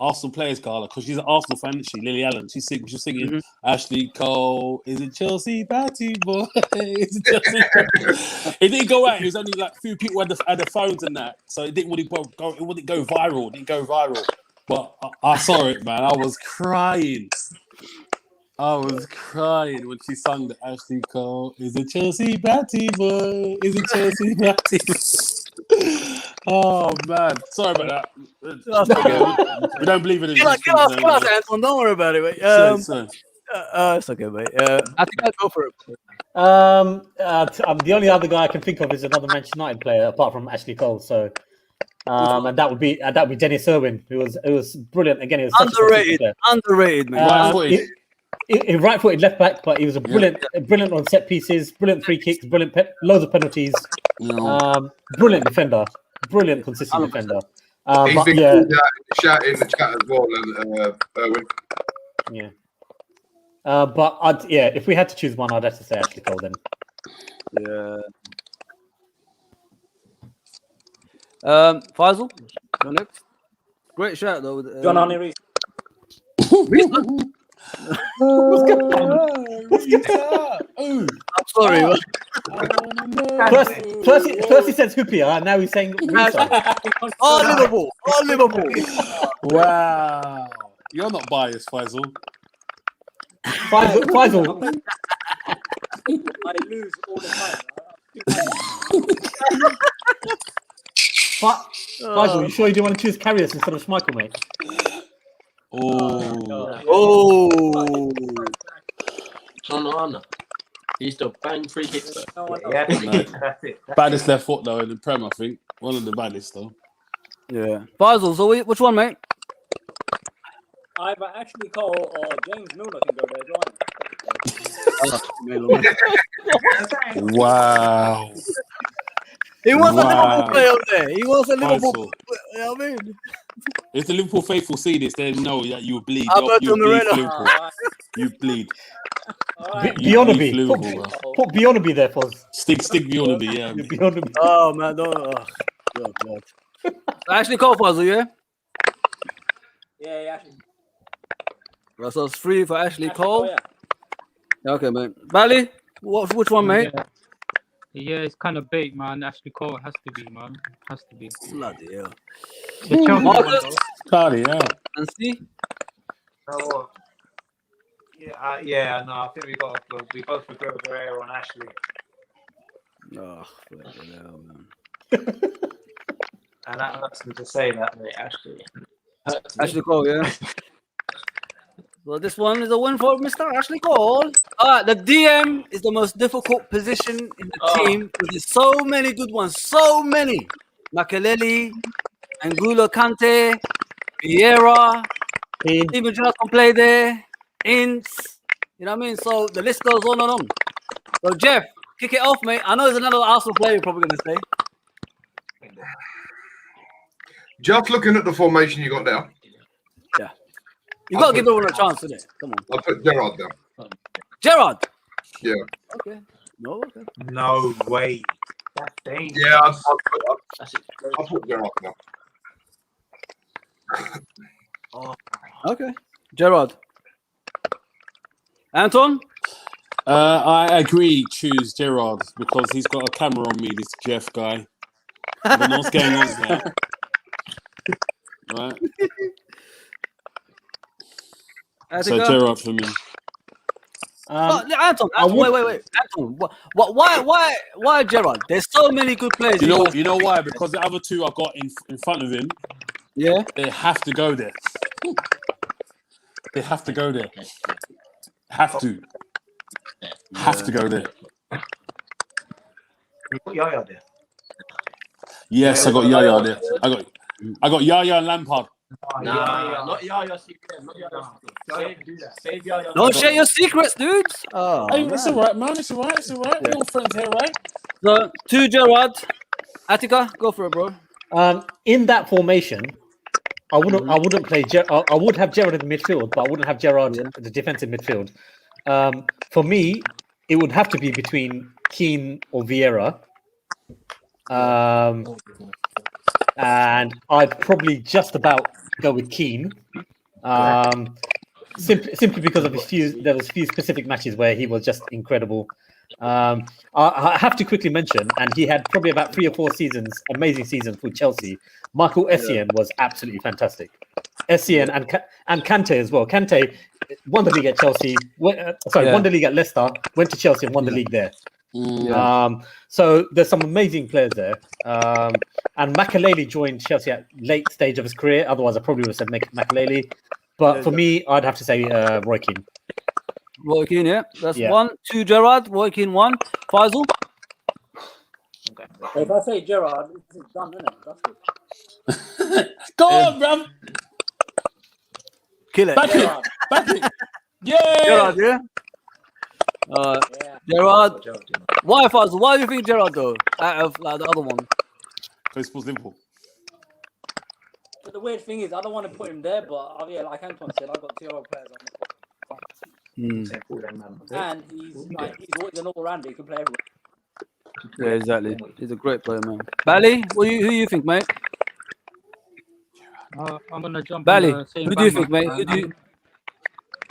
Arsenal Players Gala? Because she's an Arsenal fan, isn't she? Lily Allen. She's singing Ashley Cole is a Chelsea batty boy. It didn't go out. It was only like a few people had the phones and that, so it didn't really go. It wouldn't go viral. It didn't go viral. But I saw it, man. I was crying. When she sung that Ashley Cole is a Chelsea batty boy. Is a Chelsea batty boy. Oh, man. Sorry about that. We don't believe in it. Get us, Anton. Don't worry about it, mate. It's okay, mate. I think I'll go for it. The only other guy I can think of is another Manchester United player apart from Ashley Cole. So, and that would be Dennis Irwin, who was brilliant. Again, he was underrated, man. He right-footed left back, but he was brilliant on set pieces, brilliant free kicks, loads of penalties. Brilliant defender, brilliant consistent defender. He's been called out in the chat as well, Irwin. Yeah. But if we had to choose one, I'd have to say Ashley Cole then. Yeah. Faisal, go next. Great shout though. John Arne Reece. I'm sorry. First he says Hoopier, now he's saying Russo. Liverpool. Oh, Liverpool. Wow. You're not biased, Faisal. Faisal. I lose all the time. Faisal, you sure you don't want to choose Karius instead of Schmeichel, mate? Oh. No. He used to bang free kicks though. Yeah, that's it. Baddest left foot though in the Prem, I think. One of the baddest though. Yeah. Faisal, so which one, mate? Either Ashley Cole or James Milner can go there as well. Wow. He was a Wow. Liverpool player up there. He was a Liverpool. Faisal. You know what I mean? If the Liverpool faithful see this, they know that you bleed. Alberto You bleed Moreno. for Liverpool. You bleed. Bionaby. You bleed for Liverpool, bro. Put Bionaby there for us. Stick Bjornaby, yeah. Bionaby. Oh man, God. Ashley Cole, Faisal, yeah. Yeah, Ashley. Right, so it's 3 for Ashley Cole. Yeah. Okay, man. Bally, which one, mate? Yeah, it's kind of bait, man. Ashley Cole has to be, man. Has to be. Bloody hell. The Chelsea one, Marcus? though. Bloody hell. And see? No, yeah, no, I think we both agree with Guerrero on Ashley. Oh, bloody hell, man. And that hurts me to say that, mate, Ashley. Ashley Cole, yeah. Well, this one is a win for Mr. Ashley Cole. The DM is the most difficult position in the team because there's so many good ones. So many. Makelele, N'Golo Kante, Vieira, Steven Gerrard can play there, Ince. You know what I mean? So the list goes on and on. So Jeff, kick it off, mate. I know there's another Arsenal player you're probably going to say. Just looking at the formation you got there. Yeah. You got to give everyone a chance, innit? Come on. I'll put Gerrard there. Gerrard? Yeah. Okay. No, okay. No way. That's dangerous. Yeah, I'll put Gerrard there. Okay. Gerrard. Anton? I agree, choose Gerrard because he's got a camera on me, this Jeff guy. I don't know what's going on there. Right? So Gerrard for me. Anton, wait. Anton, why Gerrard? There's so many good players. You know why? Because the other two I got in front of him. Yeah. They have to go there. They have to go there. Have to go there. You put Yaya there. Yes, I got Yaya there. I got Yaya and Lampard. Not Yaya secret. Not Yaya secret. Save Yaya. Don't share your secrets, dudes. Oh, hey, it's all right, man. It's all right. We're all friends here, right? So, 2 Gerrard. Attica, go for it, bro. In that formation, I wouldn't play. I would have Gerrard in the midfield, but I wouldn't have Gerrard in the defensive midfield. For me, it would have to be between Keane or Vieira. And I'd probably just about go with Keane, simply because of there was few specific matches where he was just incredible. I have to quickly mention, and he had probably about 3 or 4 amazing seasons with Chelsea. Michael Essien was absolutely fantastic. Essien and Kante as well. Kante won the league at Chelsea. Won the league at Leicester. Went to Chelsea and won the league there. So there's some amazing players there. And Makelele joined Chelsea at late stage of his career. Otherwise, I probably would have said Makelele. But for me, I'd have to say Roy Keane. Roy Keane, yeah. That's 1. 2 Gerrard. Roy Keane 1. Faisal? Okay. If I say Gerrard, it's done, isn't it? That's it. Go on, bruv. Kill it. Back it. Yeah. Gerrard, yeah? Gerrard. Why, Faisal? Why do you think Gerrard, though, out of the other one? Because it's Liverpool. But the weird thing is, I don't want to put him there, but like Anton said, I've got 2 other players on the and he's always an all-rounder. He can play everywhere. Yeah, exactly. He's a great player, man. Bally, who you think, mate? I'm gonna jump. Bally, who do you think, mate?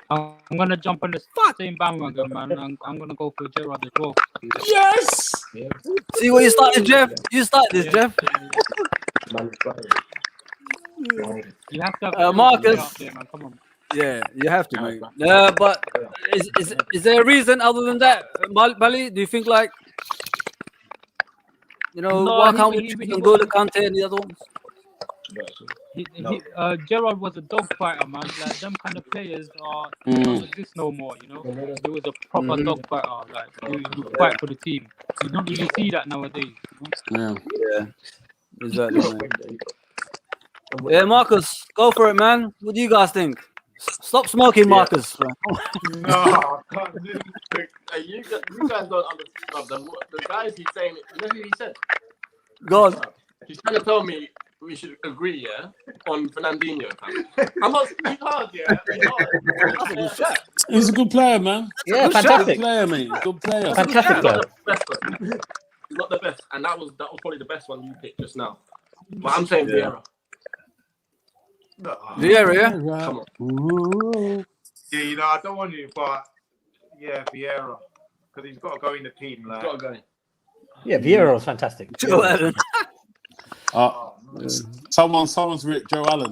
I'm gonna jump on the same bandwagon, man. I'm gonna go for Gerrard as well. Yes. See what you started, Jeff? You started this, Jeff. You have to have Marcus. out there, man. Come on. Yeah, you have to, mate. But is there a reason other than that, Bali? Do you think like, why can't we go to Kante and the other ones? Gerrard was a dog fighter, man. Like them kind of players don't exist no more. He was a proper dog fighter. Like who fight for the team. You don't really see that nowadays. Yeah, exactly. Man. Yeah, Marcus, go for it, man. What do you guys think? Stop smoking, Marcus. No, I can't do it. You guys don't understand. The guys he's saying, you know who he said? Go on. He's trying to tell me we should agree, on Fernandinho. I'm not. You can't, That's a good shot. He's a good player, man. Yeah, Good fantastic. player, mate. Good player. Fantastic player. He's not the best, and that was probably the best one you picked just now. But I'm saying Vieira. Vieira, yeah? Come on. Yeah, I don't want you, but Vieira, because he's got to go in the team. Like. He's got to go in. Yeah, Vieira was fantastic. Joe Allen. Someone's written Joe Allen.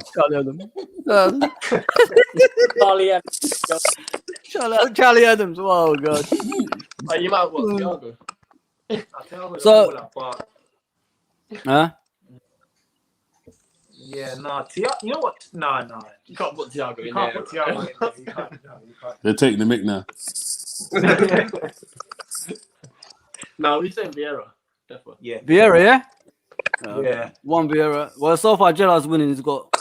Charlie Adams. Oh god. You might want Thiago. So, huh? Yeah, Thiago. You know what? No. You can't put Thiago in You can't there. put Thiago in there. You can't. They're taking the mic now. No, we saying Vieira. Definitely. Yeah. Vieira, yeah? Yeah. One Vieira. Well, so far Gerrard's winning. He's got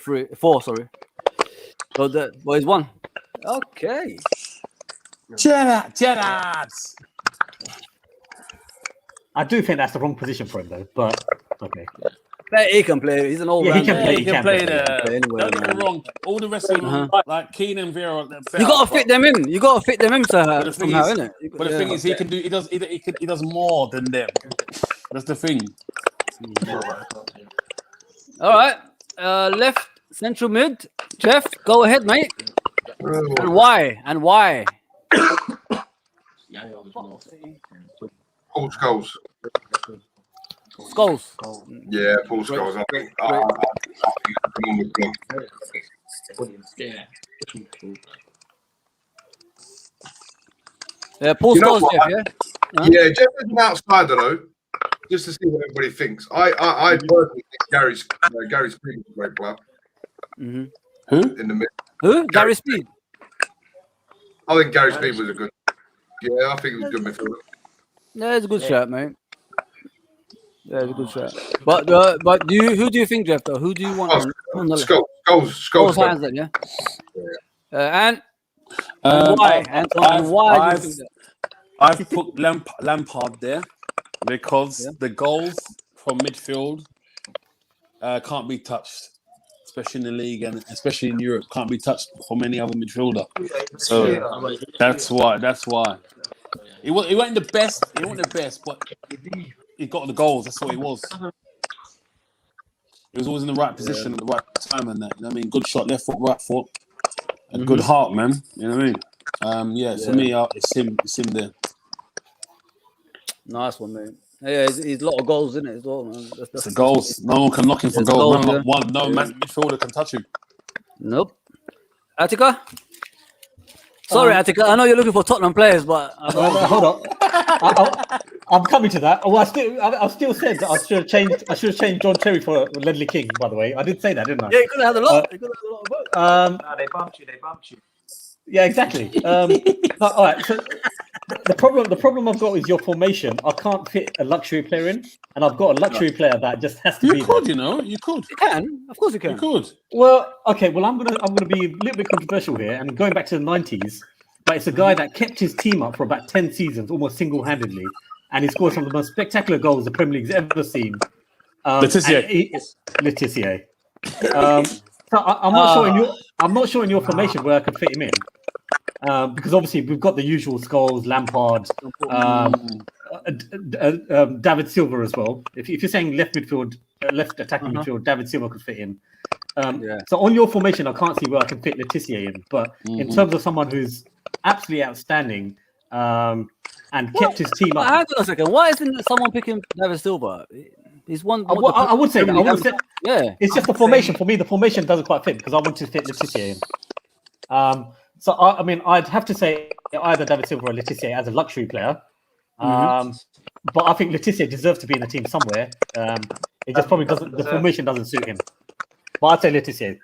4. Sorry. So he's won. Okay. Gerrard. I do think that's the wrong position for him, though. But okay. He can play. He's an old man. He can play there. Anyway, Don't get me wrong. All the rest of them, like Kane and Vieira, you got to fit them in. You got to fit them in somehow, innit? But the thing is, he does more than them. That's the thing. All right. Left central mid. Jeff, go ahead, mate. And why? Paul Scholes. Scholes. Yeah, Paul Scholes. I think. Paul Scholes, Jeff, yeah? Yeah, Jeff is an outsider, though. Just to see what everybody thinks. I personally think Gary Speed is a great player. Mm-hmm. Who? In the mid. Who? Gary Speed. I think Gary Speed was a good. Yeah, I think he was a good midfielder. Yeah, it's a good shot, mate. Yeah, it's a good shot. But who do you think, Jeff? Though, who do you want? Scholes hands then, yeah. And why? And why? Do you think that? I've put Lampard there because the goals from midfield can't be touched, especially in the league and especially in Europe. Can't be touched from any other midfielder. So that's why. He wasn't the best. He wasn't the best, but he got the goals. That's what it was. He was always in the right position at the right time and that. You know what I mean? Good shot, left foot, right foot. A good heart, man. You know what I mean? For me, it's him there. Nice one, mate. Yeah, he's a lot of goals in it as well, man. That's the goals. No one can knock him for goals. No man midfielder can touch him. Nope. Attica? Sorry, Attica. I know you're looking for Tottenham players, but hold on. I'm coming to that. Oh, I still said that I should have changed John Terry for Ledley King. By the way, I did say that, didn't I? Yeah, you could have had a lot. You could have had a lot of both. No, they bumped you. Yeah, exactly. All right. So the problem I've got is your formation. I can't fit a luxury player in, and I've got a luxury player that just has to be. You could, there. you could. You can, of course, you can. You could. Well, okay. Well, I'm gonna be a little bit controversial here, and going back to the 90s. But it's a guy that kept his team up for about 10 seasons, almost single-handedly, and he scored some of the most spectacular goals the Premier League's ever seen. Letizia. So I'm not sure in your formation where I could fit him in, because obviously we've got the usual Scholes, Lampard, David Silva as well. If you're saying left midfield, left attacking midfield, David Silva could fit in. So on your formation, I can't see where I can fit Laetitia in. But in terms of someone who's absolutely outstanding and kept his team up. Hang on a second. Why isn't someone picking David Silva? He's one. I would say that. I would say, yeah. It's just the formation. For me, the formation doesn't quite fit because I want to fit Laetitia in. So, I mean, I'd have to say either David Silva or Laetitia as a luxury player. But I think Laetitia deserves to be in the team somewhere. It just probably doesn't. The formation doesn't suit him. But I'd say Laetitia.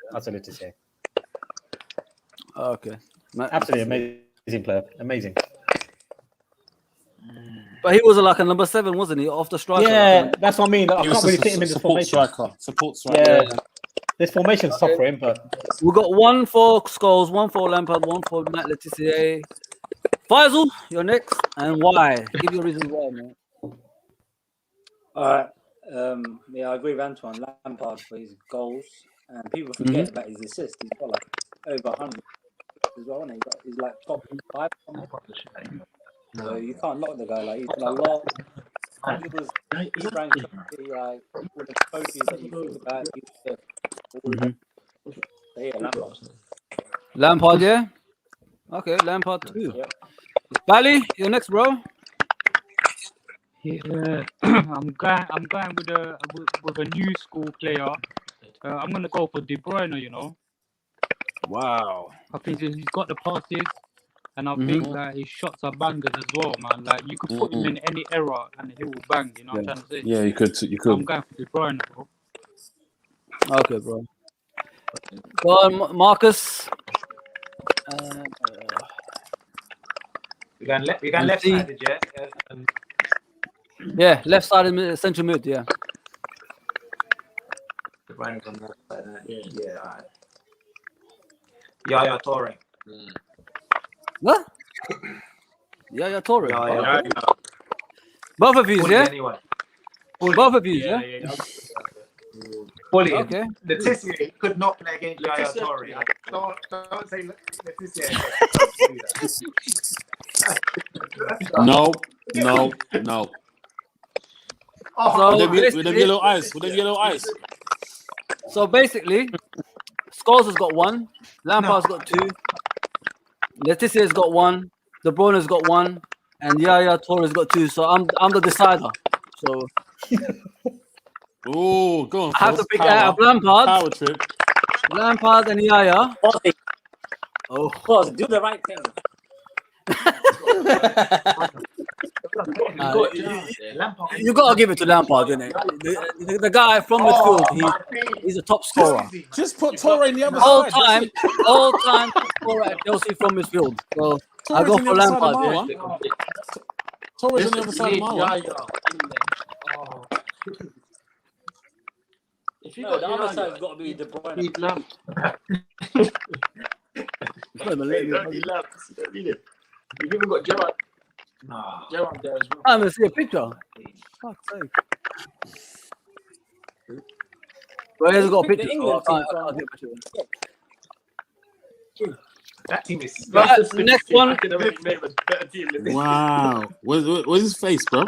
Okay. Absolutely amazing player. Amazing. But he was like a number 7, wasn't he? Off the striker. Yeah, that's what I mean. I can't really fit him in this formation. Support striker. Yeah. This formation's tough for him, but we got 1 for Scholes, 1 for Lampard, 1 for Matt Laetitia. Faisal, you're next, and why? Give your reasons why, man. All right. I agree with Antoine. Lampard for his goals, and people forget about his assists. He's got like over 100 as well, and he's like top 5. So you can't knock the guy. Like he's done a lot. He ranked like all the trophies that you think about. Lampard, yeah. Okay, Lampard too. Yep. Bally, you're next, bro. Yeah, I'm going with a new school player. I'm gonna go for De Bruyne. You know. Wow. I think he's got the passes, and I think that his shots are bangers as well, man. Like you could put him in any era and he will bang. You know what I'm trying to say? Yeah, you could. I'm going for De Bruyne, bro. Okay, bro. Go on, Marcus. We're going left-sided, yeah? Yeah, left-sided central mid, yeah. The Bruyne's on that side, yeah. All right. Yaya Toure. What? Yaya Toure. Yeah. Both of you, yeah? Anyway. Both of you, yeah? Fully. Okay. Laetitia could not play against Yaya Toure. Don't say Laetitia. No. So with them yellow eyes. So basically, Scholes has got 1, Lampard's got 2, Laetitia's got 1, De Bruyne's got 1, and Yaya Toure's got 2. So I'm the decider. So oh, go on. I have to pick out of Lampard. Power trip. Lampard and Yaya. Oh, do the right thing. You gotta give it to Lampard, innit? The guy from midfield, he's a top scorer. Just put Toure in the other side. All time scorer at Chelsea from midfield. So I go for Lampard. Yeah. Toure's on the other side of my one. The other side's got to be De Bruyne. You've even got Gerrard. No. Gerrard there as well. I'm gonna see a picture. Fuck's sake. Well, he's got a picture. I'll get a picture. That team is. Right, next one. Wow. Where's his face, bro?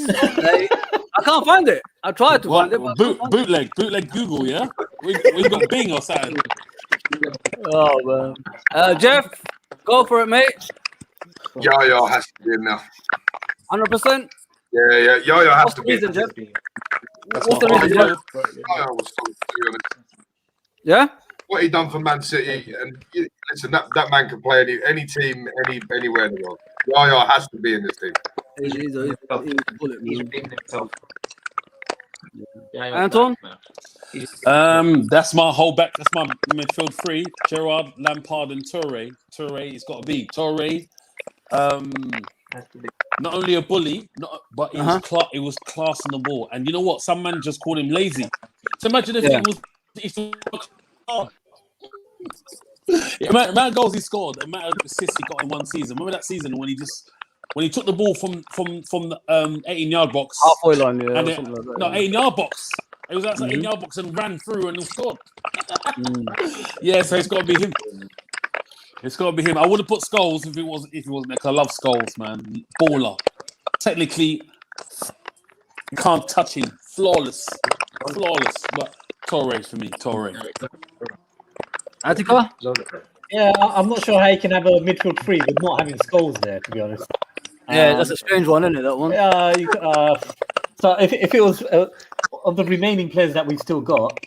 I can't find it. I tried to find it. Bootleg Google, yeah? We got Bing or something. Oh, man. Jeff, go for it, mate. Yaya has to be in now. 100%? Yeah. Yaya has to be reason, in. Jeff? What's the reason, Jeff? Yaya was so, to be honest. Yeah? What he done for Man City, and listen, that man can play any team, anywhere in the world. Yaya has to be in this team. He's beating himself. Anton? That's my whole back. That's my midfield 3: Gerrard, Lampard, and Toure. Toure, it's got to be Toure. Not only a bully, but he was class on the ball. And you know what? Some man just called him lazy. So imagine if amount of goals he scored, the amount of assists he got in one season. Remember that season when he took the ball from the 18-yard box, halfway line, yeah, and 18-yard box. It was outside 18-yard box and ran through and scored. Yeah, so it's got to be him. It's got to be him. I would have put Scholes if he wasn't there. 'Cause I love Scholes, man. Baller. Technically, you can't touch him. Flawless. But Torres for me. Torres. Attica? Yeah, I'm not sure how you can have a midfield three with not having Scholes there, to be honest. Yeah, that's a strange one, isn't it? That one. So if it was of the remaining players that we've still got,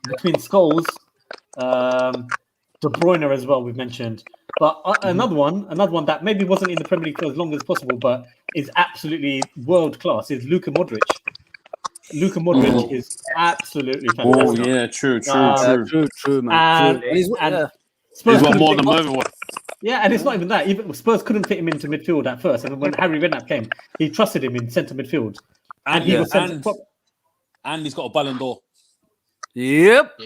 between Scholes, De Bruyne as well, we've mentioned. But another one that maybe wasn't in the Premier League for as long as possible, but is absolutely world class is Luca Modric. Luca Modric is absolutely fantastic. Oh yeah, true, man. Spurs he's one more couldn't than fit Mo one. Yeah, and it's not even that. Even Spurs couldn't fit him into midfield at first, and when Harry Redknapp came, he trusted him in centre midfield, and he was sent. And he's got a Ballon d'Or. Yep.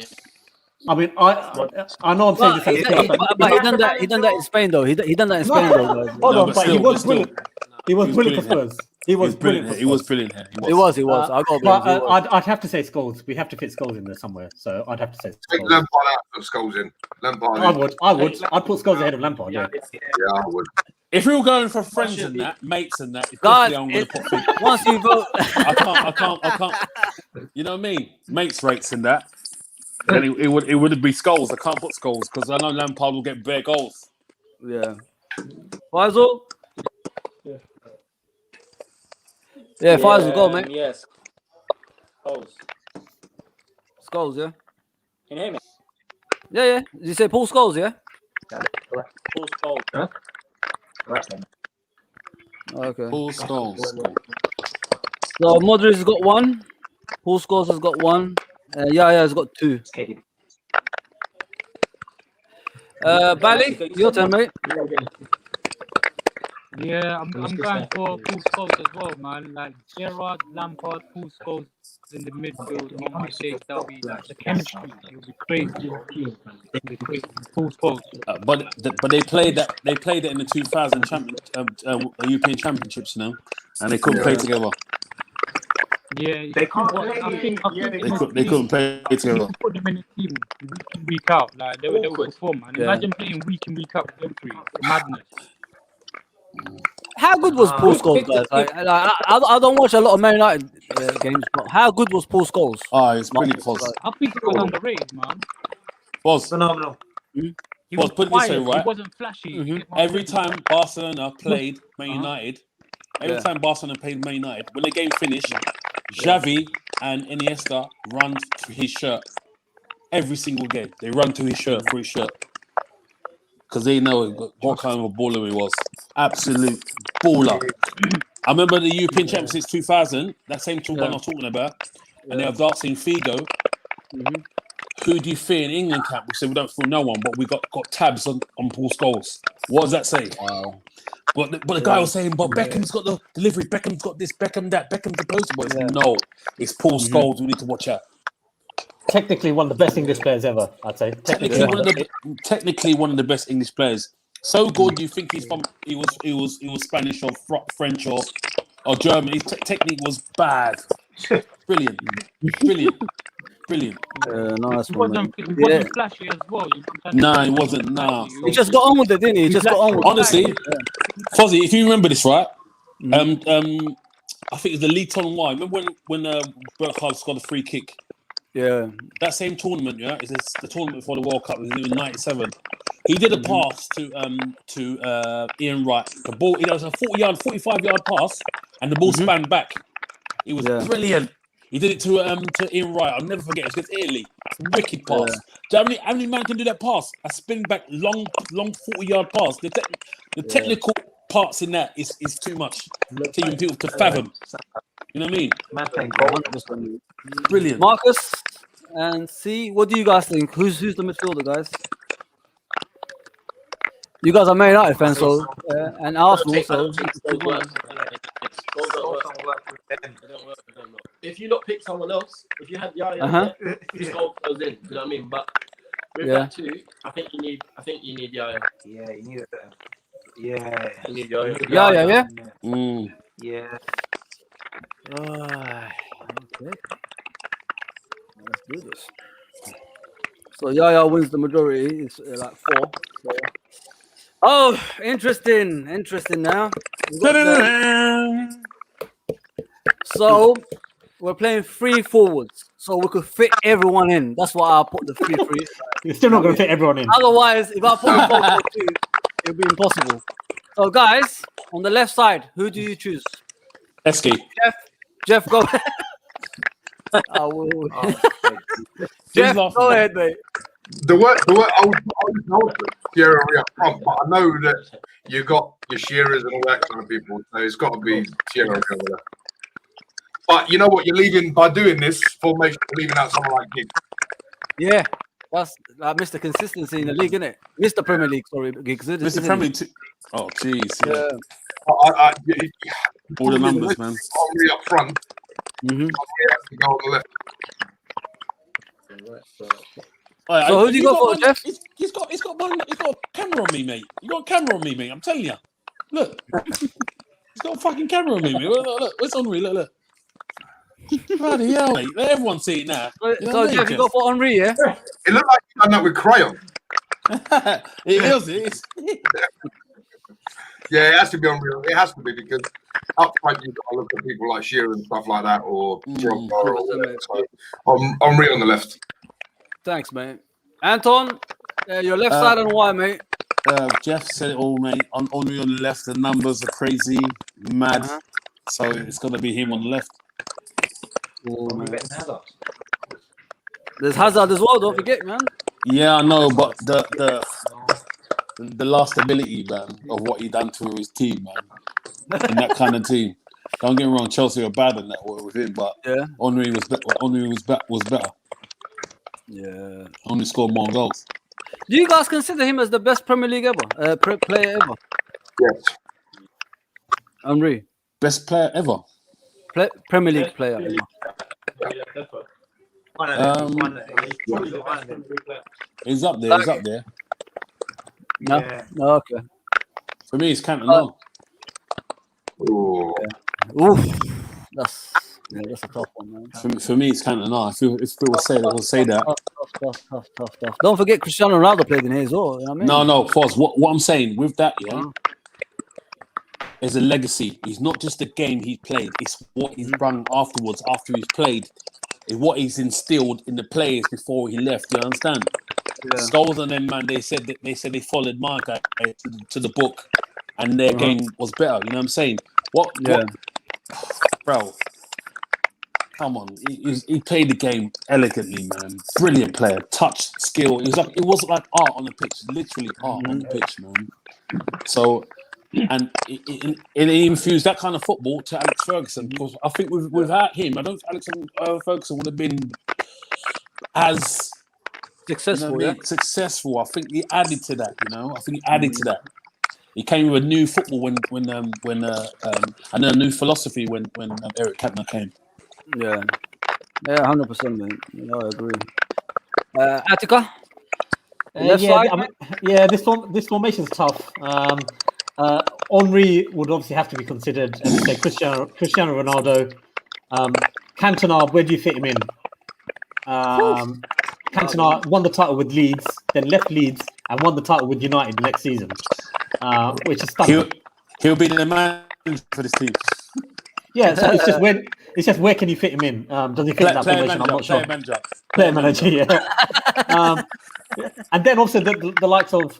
I mean, I know I'm saying this, but he done that. He done that in Spain, though. He done that in Spain, though. Hold on, but he was brilliant. He was brilliant for Spurs. He was brilliant. He was brilliant here. He was. I'd have to say Scholes. We have to fit Scholes in there somewhere. So I'd have to say Take Scholes. Lampard out, put Scholes in. Lampard. I would. I'd put Scholes ahead of Lampard. Yeah, I would. If we were going for friends and that, mates and that, I'm going to put once you vote, I can't. You know what I mean? Mates rates and that. Then it would be Scholes. I can't put Scholes because I know Lampard will get bare goals. Yeah. Faisal? Yeah, Faisal, go, mate. Yes. Scholes, yeah? Can you hear me? Yeah. Did you say Paul Scholes, yeah? Paul Scholes. Huh? Okay. Paul Scholes. So Modric has got one. Paul Scholes has got one. Yaya has got two. Bally, your turn, mate. Yeah, I'm going for Paul Scholes as well, man. Like Gerrard, Lampard, Paul Scholes in the midfield. On my days, that'll be like the chemistry. It'll be crazy. Paul Scholes. But they played it in the 2000 European Championships, you know, and they couldn't play together. Yeah, They can't play. I think They couldn't play together. put them in a team week in, week out. Like they would perform, man. Imagine playing week in, week out with them three. Madness. How good was Paul Scholes, guys? I don't watch a lot of Man United games, but how good was Paul Scholes? Oh, it's brilliant, Foz. I think he was underrated, man. Foz. Phenomenal. He was put this way, right? He wasn't flashy. Every time Barcelona played Man United, when the game finished, Xavi and Iniesta run to his shirt. Every single game, they run to his shirt for his shirt. Because they know what kind of a baller he was. Absolute baller. I remember the European Championships 2000, that same tournament I'm talking about, and they were dancing Figo. Who do you fear in England camp? We said we don't fear no one, but we got tabs on Paul Scholes. What does that say? Wow. But the guy was saying, but Beckham's got the delivery, Beckham's got this, Beckham that, Beckham's the poster boy. No, it's Paul Scholes we need to watch out. Technically one of the best English players ever, I'd say. Technically one of the best English players. So good, you think he's from? He was Spanish or French or German. His technique was bad. Brilliant. Nice He one. wasn't flashy as well. Nah, he wasn't. Nah. He just got on with it, didn't he? He just got on with Honestly, Fozzie, if you remember this, right? I think it was the League on Y. Remember when Bergkamp scored a free kick? Yeah. That same tournament, it's the tournament for the World Cup was in '97. He did a pass to Ian Wright. The ball, it was a 45-yard pass, and the ball span back. It was brilliant. He did it to Ian Wright. I'll never forget. It's against Italy. Wicked pass. Do you know how many man can do that pass? A spin back, long 40-yard pass. The technical parts in that is too much for even people to fathom. You know what I mean? Brilliant. Marcus and C, what do you guys think? Who's the midfielder, guys? You guys are Man United fans, so and Arsenal. So if you not pick someone else, if you had Yaya, this goal goes in. You know what I mean? But with that too, I think you need Yaya. Yeah, you need it. Yeah, you need Yaya. Yeah. Yeah. Okay. Let's do this. So Yaya wins the majority. It's like 4. So. Oh, interesting now. So we're playing 3 forwards, so we could fit everyone in. That's why I put the 3-3. You're still not going to fit everyone in. Otherwise, if I put the 4-4-2, it'll be impossible. So, guys, on the left side, who do you choose? Esky. Jeff, go. I will. Jeff, go ahead, mate. I would Thierry up front, but I know that you got your Shearers and all that kind of people, so it's got to be Thierry over there. But you know what? You're leaving by doing this formation, leaving out someone like Giggs. Yeah, that's Mr. Consistency in the league, isn't it? Mr. Premier League, sorry, Giggs. Mr. Premier League. Oh, jeez. Yeah. All the numbers, man. Henry up front. Mm-hmm. To go on the left. So who do you go for, Jeff? He's got a camera on me, mate. You got a camera on me, mate. I'm telling you. Look. He's got a fucking camera on me, mate. Look. Where's Henry? Look. Bloody hell, mate. Everyone see it now. So Jeff, you go for Henry, yeah? It looked like you done that with crayon. It is. Yeah, it has to be unreal. It has to be because up front you've got to look at people like Shearer and stuff like that, or Drogba or whatever. So Henry on the left. Thanks, mate. Anton, your left side and why, mate? Jeff said it all, mate. Henry on the left. The numbers are crazy, mad. So it's got to be him on the left. There's Hazard as well. Don't forget, man. Yeah, I know, but the last ability, man, of what he done to his team, man, in that kind of team. Don't get me wrong, Chelsea were bad in that with him, but Henry was better. Yeah, Henry scored more goals. Do you guys consider him as the best Premier League ever, player ever? Yes. Henry, best player ever. Premier League player ever. He's up there. He's up there. No, Yeah. no, okay. For me, it's Cantona. Oof, that's a tough one, man. For me, it's Cantona. If people say that, we'll say that. Tough. Don't forget Cristiano Ronaldo played in here as well. You know what I mean? No, Foz. What I'm saying with that, is a legacy. It's not just the game he played. It's what he's run afterwards, after he's played. It's what he's instilled in the players before he left. You understand? Yeah. Scholes and them, man, they said they followed my guy to the book, and their game was better. You know what I'm saying? What bro? Come on, he played the game elegantly, man. Brilliant player, touch, skill. It was like art on the pitch, literally art on the pitch, man. So, and it infused that kind of football to Alex Ferguson, because I think without him, I don't think Alex Ferguson would have been as successful. Successful. I think he added to that. I think he added to that. He came with a new football and a new philosophy when Eric Cantona came. Yeah, 100%, man. I agree. Attica. This formation is tough. Henry would obviously have to be considered. As you say, Cristiano Ronaldo. Cantona, where do you fit him in? Cantona won the title with Leeds, then left Leeds and won the title with United the next season, which is stunning. He'll be the man for this team. Yeah, so it's just where can you fit him in? Does he fit in that formation? I'm not sure. Player manager, yeah. And then also the likes of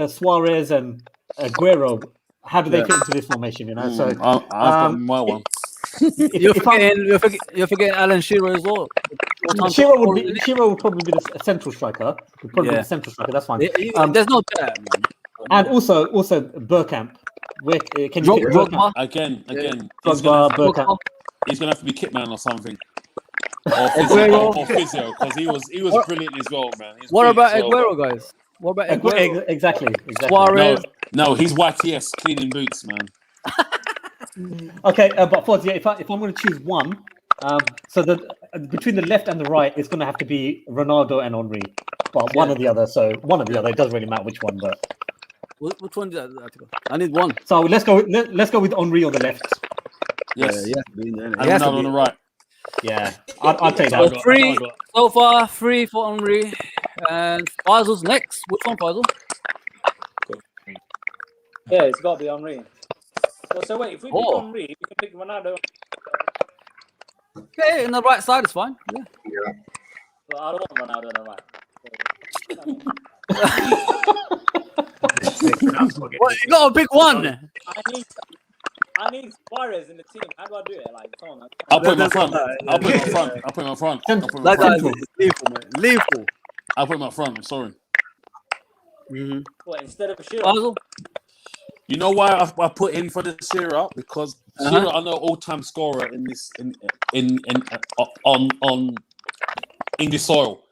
Suarez and Aguero. How do they fit into this formation? So I've got my one. You're forgetting Alan Shearer as well. Shearer would probably be the central striker. That's fine. There's no doubt, man. And also Bergkamp. Where can you fit Bergkamp? Again. Bergkamp. He's gonna have to be kitman or something. Or physio, because he was brilliant as well, man. What about Aguero, guys? What about Aguero? Exactly. Suarez. No, he's YTS cleaning boots, man. Okay, but Foz, if I'm going to choose one, so between the left and the right, it's going to have to be Ronaldo and Henry, but one or the other. So one or the other. It doesn't really matter which one, but which one did I need one. So let's go with Henry on the left. Yes, and Ronaldo on the right. Yeah, I'll take that. So far, 3 for Henry, and Faisal's next. Which one, Faisal? Yeah, it's got to be Henry. So wait, if we pick Henry, we can pick Ronaldo. Okay, in the right side is fine. Yeah. Yeah. But I don't want Ronaldo on the right. Well, you got a big one. I need Suarez in the team. How do I do it? Like, come on, man. I'll put him up front. I'll put him up front. I'll put him up front. I'll put him That up guy front. is lethal, man. Lethal. I'll put him up front. I'm sorry. What, instead of Shearer? Basel? You know why I put in for the Shearer? Because Shearer, I know all-time scorer in this on English soil.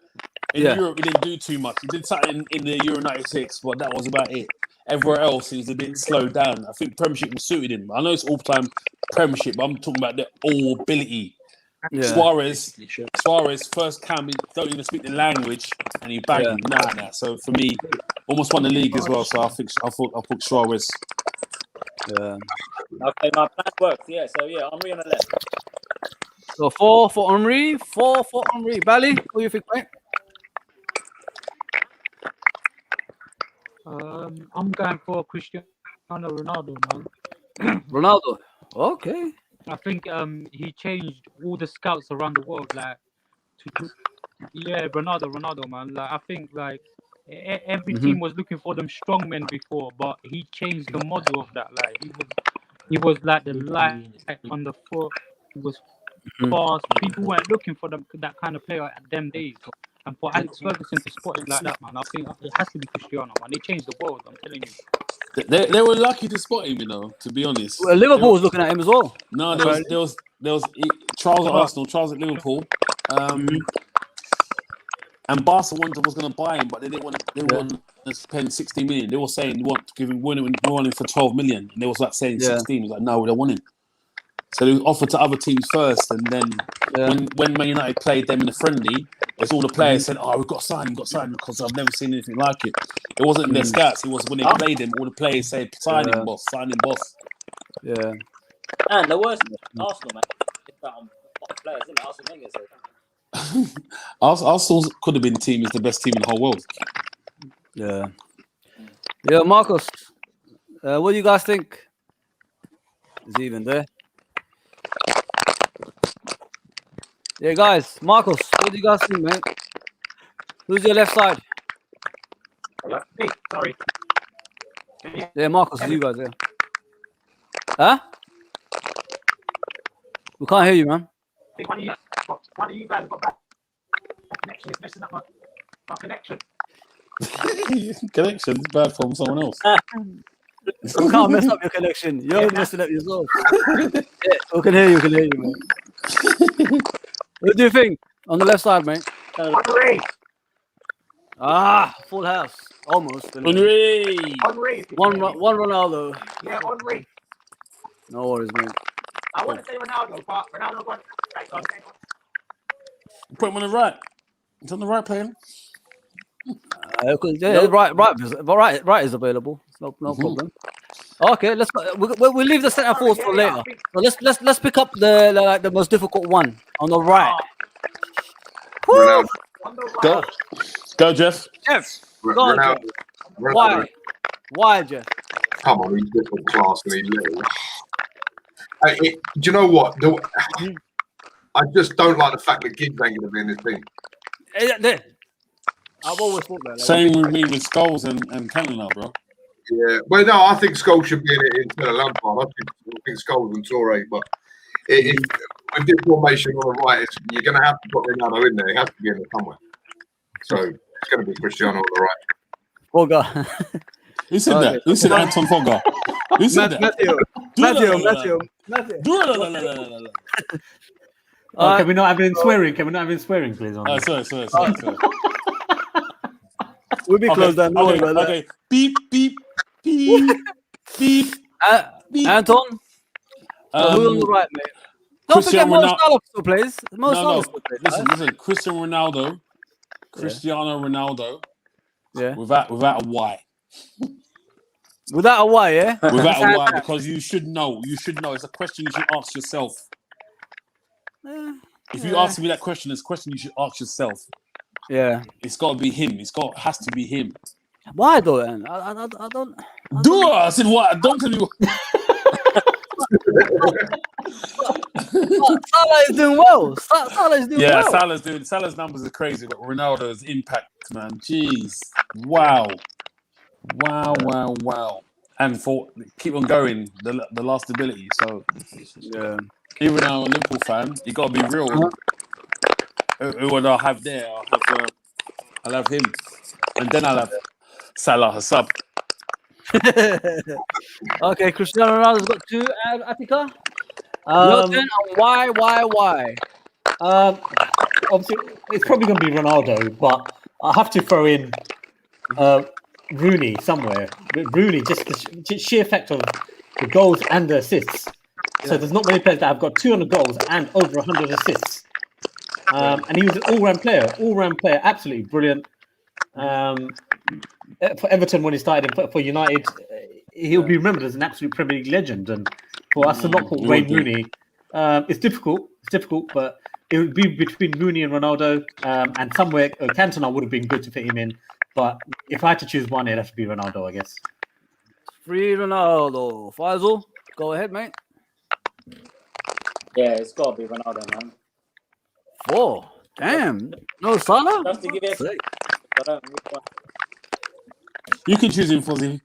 In Europe, he didn't do too much. He did something in the Euro '96, but that was about it. Everywhere else, he was a bit slowed down. I think Premiership was suited him. I know it's all-time Premiership, but I'm talking about the all ability. Yeah. Suarez, first cam, he don't even speak the language, and he banged him. Nah. So for me, almost won the league as well. So I thought I'll put Suarez. Yeah. Okay, my plan works. Yeah, so Henry on the left. So 4 for Henry, 4 for Henry. Bally, what do you think, mate? I'm going for Cristiano Ronaldo, man. Ronaldo. Okay. I think he changed all the scouts around the world, like Ronaldo, man. Like I think like every team was looking for them strong men before, but he changed the model of that. Like he was like the light on the foot. He was fast. People weren't looking for that kind of player at them days. And for Alex Ferguson to spot it like that, man, I think it has to be Cristiano, man. They changed the world, I'm telling you. They were lucky to spot him, you know. To be honest, Well, Liverpool was looking at him as well. No, there was Charles at Arsenal, Charles at Liverpool, and Barca was going to buy him, but they didn't want to spend 60 million. They were saying they want to give him winning for 12 million, and they was like saying 16. He was like, no, we don't want him. So they offered to other teams first, and then when Man United played them in the friendly, it's all the players said, "Oh, we've got to sign him, because I've never seen anything like it." It wasn't their scouts; it was when they played him. All the players said, "Sign him, boss! Sign him, boss!" Yeah. And the worst, Arsenal, man. It's that players, isn't it? Arsenal Wenger, Arsenal could have been the best team in the whole world. Yeah. Yeah, Marcus. What do you guys think? Is he even there? Yeah, guys, Marcus, what do you guys think, mate? Who's your left side? Me, sorry. Yeah, Marcus, you guys, yeah. Huh? We can't hear you, man. I think one of you guys got that connection is messing up my connection. Connection's bad from someone else. We can't mess up your connection. You're messing up yourself. Yeah, we can hear you, man. What do you think on the left side, mate? Henry. Full house. Almost. Henry. One Ronaldo. Yeah, Henry. No worries, mate. I want to say Ronaldo, but Ronaldo got right. Okay. Put him on the right. It's on the right, player. Right is available. It's no problem. Okay, we'll leave the centre forward for later. So let's pick up the most difficult one on the right. Go, Jeff. Go on, Jeff. Why, Jeff? Come on, he's different class and he's little. Do you know what? I just don't like the fact that Giggs ain't going to be in this team. I've always thought that. Same with me with Scholes and Cantona, bro. Yeah, well, no, I think Scholes should be in it instead of Lampard. I think Scholes and Torre, but with this formation on the right, you're going to have to put Ronaldo in there. He has to be in there somewhere. So it's going to be Cristiano on the right. Fogger. Who said that? Who said Anton Fogger? Who said that? Matthew. Can we not have him swearing? Please? Sorry. We'll be close down. Okay. Beep. Anton. Who's on the right, mate? Don't forget Mo Salah still plays. Listen. Cristiano Ronaldo. Yeah. Without a Y. Without a Y, yeah. Without a Y, because you should know. It's a question you should ask yourself. If you ask me that question, it's a question you should ask yourself. Yeah. It's got to be him. Has to be him. Why though? Then I don't. I said what? Don't tell me. Salah is doing well. Salah is doing well. Salah's numbers are crazy, but Ronaldo's impact, man. Jeez. Wow. And keep on going, the last ability. So Yeah. even though I'm a Liverpool fan, you got to be real. Who would I have there? I'll have him, and then I'll have Salah a sub. Okay, Cristiano Ronaldo's got 2. Attica, your turn. Why? Obviously, it's probably going to be Ronaldo, but I have to throw in Rooney somewhere. Rooney, just the sheer effect of the goals and the assists. So there's not many players that have got 200 goals and over 100 assists. And he was an all-round player, absolutely brilliant. For Everton when he started, and for United, he'll be remembered as an absolute Premier League legend. And for us to not put Wayne Rooney, it's difficult, but it would be between Rooney and Ronaldo, and somewhere Cantona would have been good to fit him in. But if I had to choose one, it'd have to be Ronaldo, I guess. Free Ronaldo. Faisal, go ahead, mate. Yeah, it's got to be Ronaldo, man. 4. Damn. No Salah? Just to give it I don't really want. You can choose him, Fuzzy.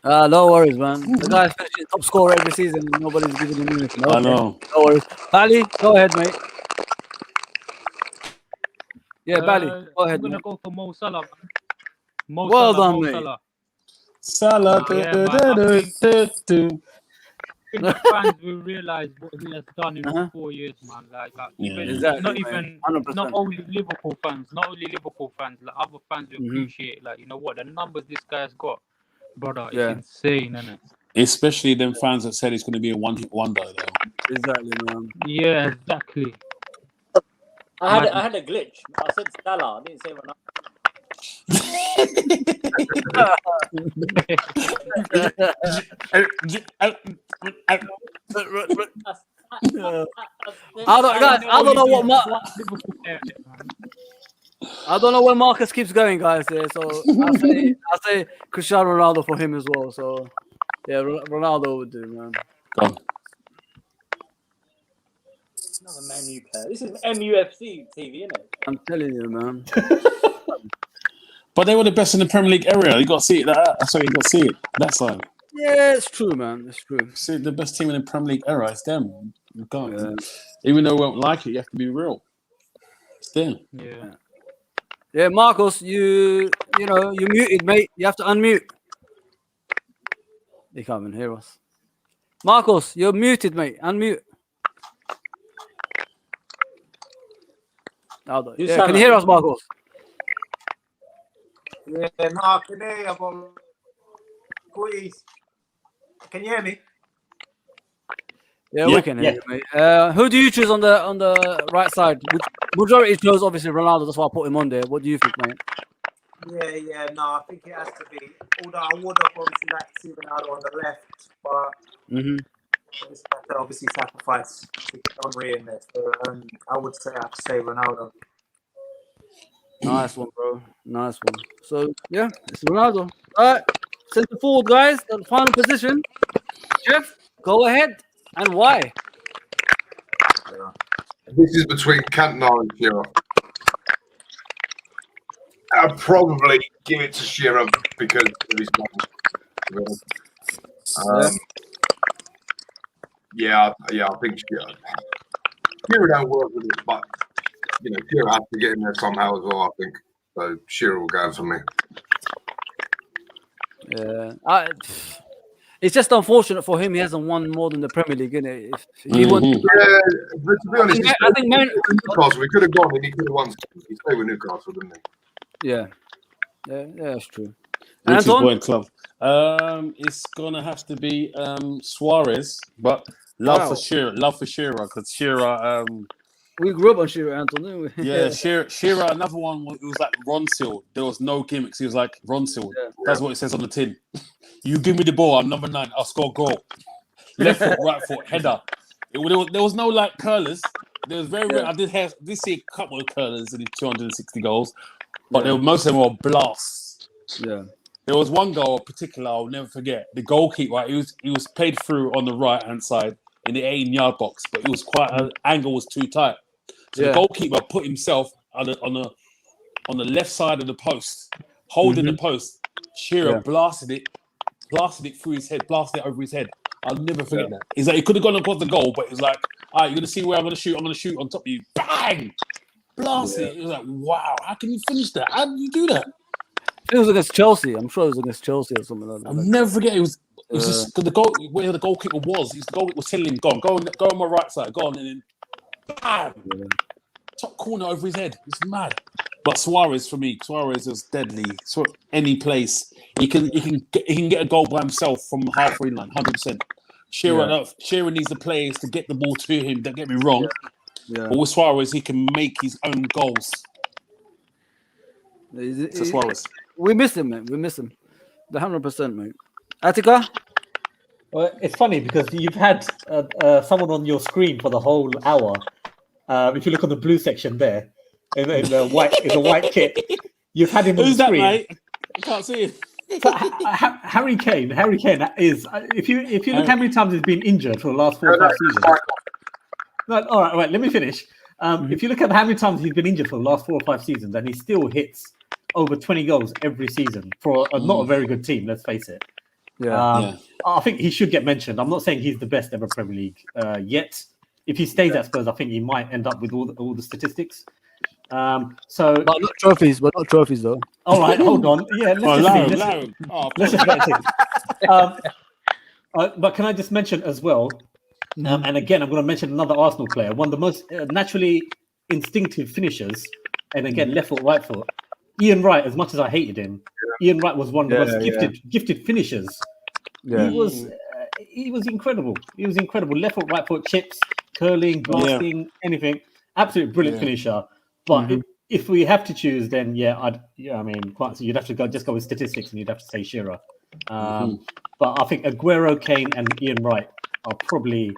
No worries, man. The guy's finishing top scorer every season and nobody's giving him anything. Okay. I know. No worries. Bally, go ahead, mate. Yeah, Bally, go ahead. I'm going to mate. go for Mo Salah, man. Well done, mate. Salah. Fans will realize what he has done in 4 years, man. Like exactly, not even 100%. not only Liverpool fans, like other fans will appreciate, like, you know what, the numbers this guy has got, brother, it's insane, isn't it? Especially them fans that said it's going to be a one-hit wonder, though. Exactly, man. Yeah, exactly. I had a glitch. I said Salah. I didn't say Ronaldo. I don't know where Marcus keeps going, guys. Here, so I say Cristiano Ronaldo for him as well. So yeah, Ronaldo would do, man. Go on. Another Man U player. This is MUFC TV, isn't it? I'm telling you, man. But they were the best in the Premier League area. You got to see it. That's why you got to see it. That side. Yeah, it's true, man. It's true. See, the best team in the Premier League era. It's them. You can't. Even though we won't like it, you have to be real. It's them. Yeah. Yeah, Marcos, you muted, mate. You have to unmute. He can't even hear us. Marcos, you're muted, mate. Unmute. Can you hear us, Marcos? Yeah, no, I can hear you, but please. Can you hear me? Yeah, we can hear you, mate. Who do you choose on the right side? Majority chose obviously Ronaldo. That's why I put him on there. What do you think, mate? Yeah. No, I think it has to be. Although I would have obviously liked to see Ronaldo on the left, but it's have to obviously sacrifice to get Henry in there. So I would say I have to say Ronaldo. Nice one, bro. Nice one. So yeah, it's Ronaldo. All right, centre forward, guys. The final position. Jeff, go ahead. And why? This is between Cantona and Shearer. I'd probably give it to Shearer because of his goals. I think Shearer don't work with it, but Shearer has to get in there somehow as well, I think. So Shearer will go for me. Yeah. It's just unfortunate for him. He hasn't won more than the Premier League, innit? If he won, but to be honest, I think Newcastle. We could have gone and he could have won. He stayed with Newcastle, didn't he? Yeah, that's true. Which is World Club. It's gonna have to be Suarez, but love for Shearer, because Shearer. We grew up on Shearer, Anton, didn't we? Yeah, Shearer. Another one. It was like Ronsil. There was no gimmicks. He was like Ronsil. Yeah. That's what it says on the tin. You give me the ball, I'm number 9. I'll score a goal. Left foot, right foot, header. There was no like curlers. There was very rare. I did see a couple of curlers in his 260 goals, but most of them were blasts. Yeah. There was one goal in particular I'll never forget. The goalkeeper, he was played through on the right hand side. in the 18-yard box, but it was quite angle was too tight. So the goalkeeper put himself on the left side of the post, holding the post. Shearer blasted it through his head, blasted it over his head. I'll never forget that. He's like, he could have gone across the goal, but it was like, all right, you're gonna see where I'm gonna shoot. I'm gonna shoot on top of you. Bang! Blasted it. It was like, wow, how can you finish that? How did you do that? It was against Chelsea. I'm sure it was against Chelsea or something like that. I'll never forget. It was just because the goal where the goalkeeper was. The goalkeeper was telling him, go on my right side, go on, and then bam, top corner over his head. It's mad. But Suarez for me, Suarez is deadly. So any place he can get a goal by himself from halfway line, 100%. Shearer needs the players to get the ball to him. Don't get me wrong. But with Suarez, he can make his own goals. So Suarez. We miss him, man. We miss him. The 100%, mate. Attica? Well, it's funny because you've had someone on your screen for the whole hour. If you look on the blue section there, in the white kit, you've had him on Who's the that, screen. mate? I can't see him. So, Harry Kane is. If you look how many times he's been injured for the last 4 or 5 seasons. No, all right, let me finish. If you look at how many times he's been injured for the last 4 or 5 seasons, and he still hits over 20 goals every season for not a very good team, let's face it. I think he should get mentioned. I'm not saying he's the best ever Premier League yet. If he stays at Spurs, I think he might end up with all the statistics. But not trophies, though. All right, hold on. Yeah, let's just get it. But can I just mention as well? And again, I'm going to mention another Arsenal player, one of the most naturally instinctive finishers, and again, left foot, right foot. Ian Wright, as much as I hated him, Ian Wright was one of the most gifted finishers. He was incredible. He was incredible. Left foot, right foot, chips, curling, blasting, anything. Absolute brilliant finisher. But if we have to choose, then you'd have to go with statistics, and you'd have to say Shearer. But I think Aguero, Kane, and Ian Wright are probably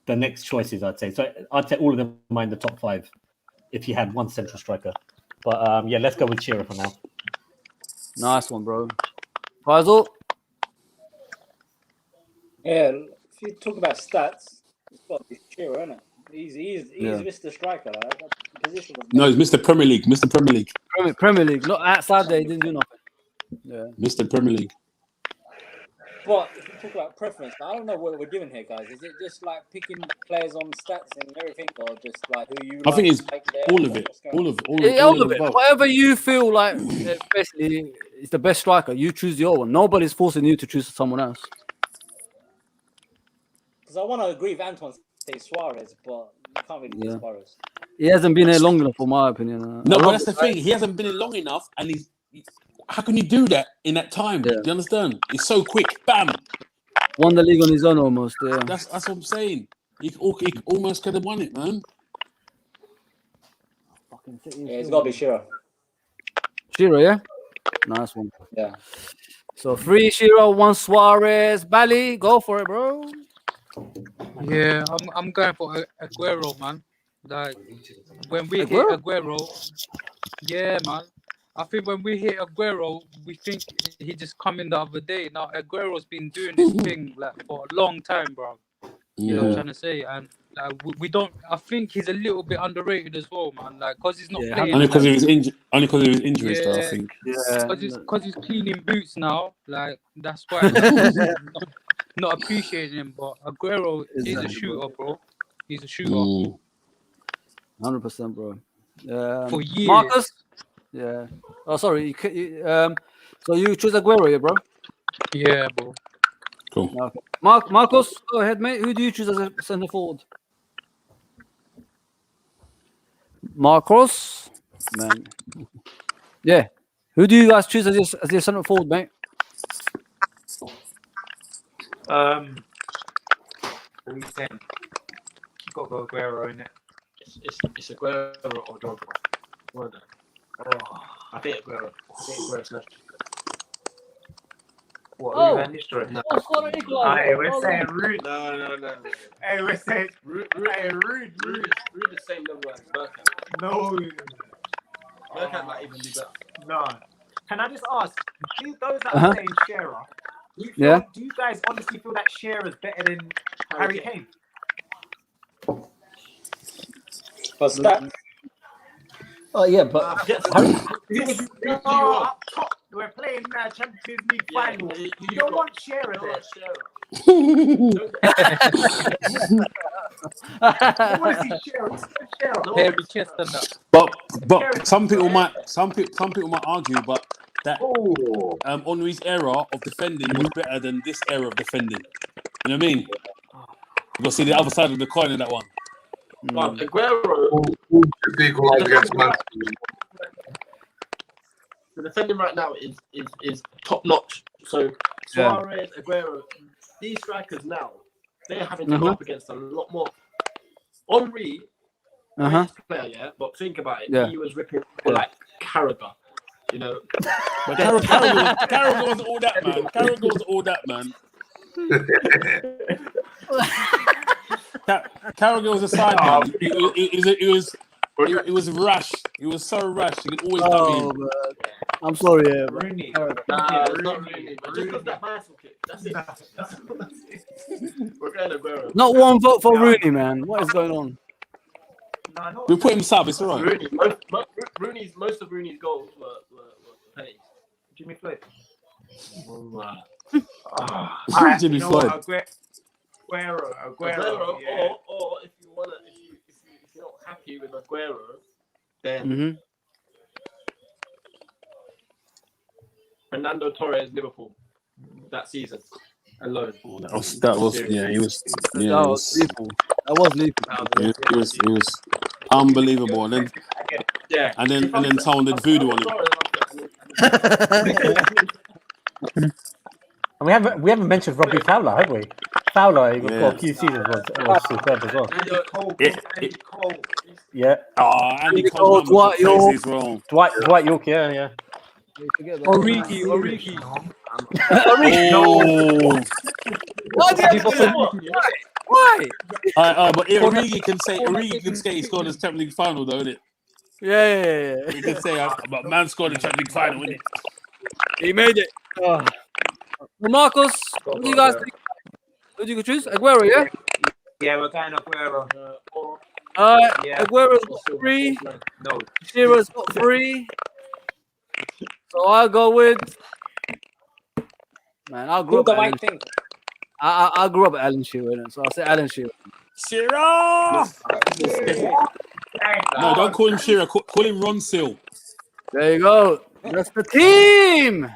the next choices, I'd say. So I'd say all of them are in the top 5 if you had one central striker. But let's go with Shearer for now. Nice one, bro. Faisal? Yeah, if you talk about stats, it's got to be Shearer, isn't it? He's Mr. Striker. Like, that position was No, he's Mr. Premier League. Mr. Premier League. Premier League. Not outside there, he didn't do nothing. Yeah. Mr. Premier League. But if you talk about preference, I don't know what we're doing here, guys. Is it just like picking players on stats and everything, or just like who you? I think it's all of it. All of it. Whatever you feel like, basically, is the best striker. You choose your one. Nobody's forcing you to choose someone else. Because I want to agree with Antoine say Suarez, but you can't really say Suarez. He hasn't been here long enough, for my opinion. No, but that's the thing. He hasn't been here long enough, and how can you do that in that time? Do you understand? It's so quick. Bam. Won the league on his own almost. Yeah. That's what I'm saying. He almost could have won it, man. Yeah, it's got to be Shearer. Shearer, yeah? Nice one. Yeah. So 3 Shearer, 1 Suarez. Bally, go for it, bro. Yeah, I'm going for Aguero, man. Like when we hit Aguero, yeah, man. I think when we hit Aguero, we think he just come in the other day. Now Aguero's been doing this thing like for a long time, bro. You know what I'm trying to say, and we don't. I think he's a little bit underrated as well, man. Like because he's not playing. Only because he was injured. Only because he was injuries, though. I think. Yeah. Because he's cleaning boots now. Like that's why I'm not appreciating him. But Aguero is a shooter, bro. He's a shooter. 100%, bro. For years. Marcus. Yeah. Oh, sorry. So you choose Aguero, yeah, bro? Yeah, bro. Cool. Okay. Marcus, go ahead, mate. Who do you choose as a centre forward? Marcus, man. Yeah. Who do you guys choose as your centre forward, mate? Let me think. You've got to go Aguero in it. It's Aguero or Drogba. One of them. I think Aguero. What? Revenge history? No. Hey, we're saying Rude. No. Hey, we're saying Rude. Rude The same level as Bergkamp. No. Bergkamp might even be better. No. Can I just ask, those that are saying Shearer, do you guys honestly feel that Shearer is better than Harry Kane? For stats. Oh yeah, but We're playing Champions League final. You don't want Shearer there. What is he, Shearer? Heavy chest and that. But some people might argue, but that Henry's era of defending was better than this era of defending. You know what I mean? You got to see the other side of the coin in that one. Aguero. Against Man City. The defending right now is top notch. So Suarez, Aguero, these strikers now, they're having to go up against a lot more. Henry, player, yeah, but think about it. He was ripping for like Carragher, you know. But Carragher was all that, man. Carragher was all that, man. Carragher was a side man. It was rash. It was so rash. You could always come in. I'm sorry, yeah. Rooney. Nah, it's not Rooney. But just because that bicycle kick, that's it. That's it. We're going Aguero. Not one vote for Rooney, man. What is going on? We put him sub. It's all right. Rooney. Most of Rooney's goals were penalties. Jimmy Floyd. Jimmy Floyd. Aguero. Or if you're not happy with Aguero, then Fernando Torres, Liverpool, that season alone. That was he was lethal. That was lethal. It was unbelievable. And then someone did voodoo on him. And we haven't mentioned Robbie Fowler, have we? Fowler, for a few seasons was superb as well. Yeah. Oh, Andy Cole, Dwight York, yeah. Origi. Why? But Origi can say he scored his Champions League final, though, isn't it? Yeah. He can say, but man scored the Champions League final, isn't it? He made it. Well, Marcus, what do you guys think? Who do you choose? Aguero, yeah? Yeah, we're going Aguero. Aguero's got 3. No. Shearer's got 3. So I'll go with. Man, I grew up at Alan Shearer. I grew up at Alan Shearer, so I'll say Alan Shearer. Shearer! No, don't call him Shearer. Call him Ron Seal. There you go. That's the team.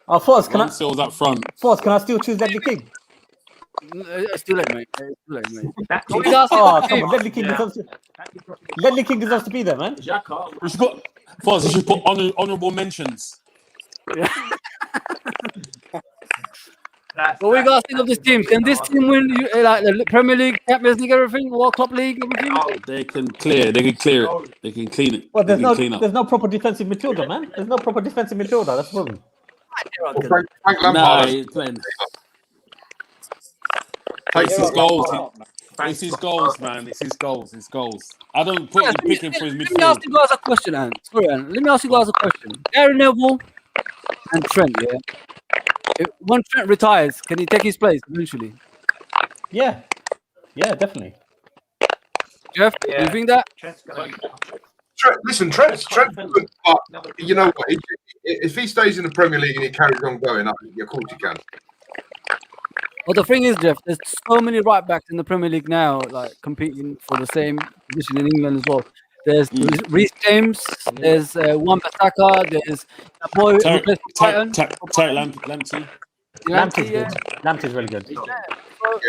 Ron Seal's up front. Force, can I still choose Ledley King? It's too late, mate. Come on, Ledley King deserves to be there, man. You should put honourable mentions. What we got to think of this team? Can this team win like the Premier League, Champions League, everything, World Cup League, everything? They can clear it. They can clean it. Well, there's no proper defensive midfielder, man. There's no proper defensive midfielder. That's the problem. Frank Lampard. He's playing. It's his goals. It's his goals, man. It's his goals. I don't put him picking for his midfield. Let me ask you guys a question, Ant. Sorry, Ant. Let me ask you guys a question. Gary Neville and Trent, yeah? When Trent retires, can he take his place eventually? Yeah, definitely. Jeff, do you think that? Trent's good, but you know what? If he stays in the Premier League and he carries on going up, of course he can. Well, the thing is, Jeff, there's so many right backs in the Premier League now, like competing for the same position in England as well. There's Reece James, there's Wan-Bissaka, there's a boy who plays for Brighton. Lamptey's really good. Yeah,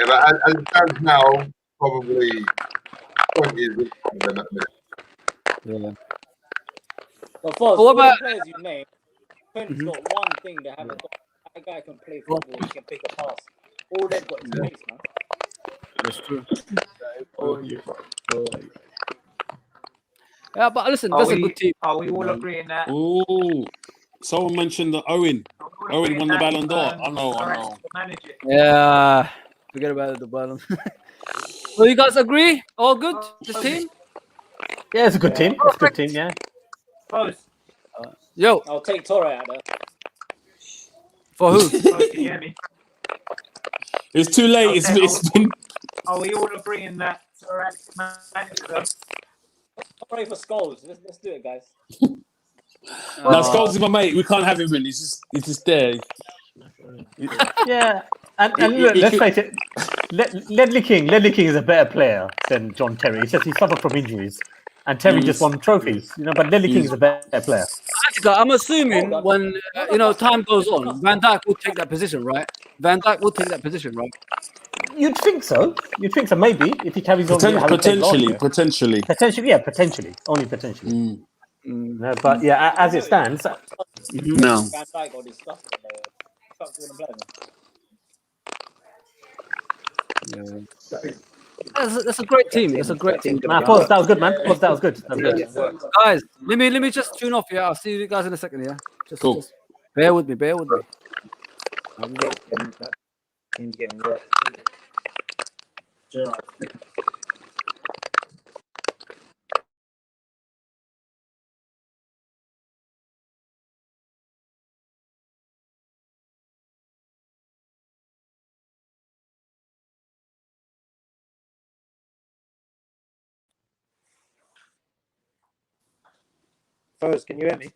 but as it stands now, probably 20 is good from them at the minute. Yeah. But first, all the players you named, Trent's got one thing they haven't got. That guy can play football, he can pick a pass. All they've got is pace, man. That's true. Yeah, but listen, that's a good team. Are we all agreeing that? Ooh, someone mentioned that Owen won the Ballon d'Or. I know. Yeah, forget about the Ballon. So you guys agree? All good? This team? Yeah, it's a good team. It's a good team, yeah. Close. Yo. I'll take Torre out of there. For who? Can you hear me? It's too late. It's been. Are we all agreeing that Torre's manager? pray for Scholes. Let's do it, guys. Now, Scholes is my mate. We can't have him in. He's just there. Yeah, and look, let's face it, Ledley King is a better player than John Terry. It's just he suffered from injuries, and Terry just won trophies, but Ledley King is a better player. I'm assuming when time goes on, Van Dijk will take that position, right? Van Dijk will take that position, right? You'd think so. Maybe if he carries on. Potentially. Yeah, potentially. Only potentially. No, but yeah, as it stands, no. Van Dijk got his stuff. That's a great team. That's a great team. That was good, man. That was good. Guys, let me just tune off. Yeah, I'll see you guys in a second. Yeah, just bear with me. First, can you hear me?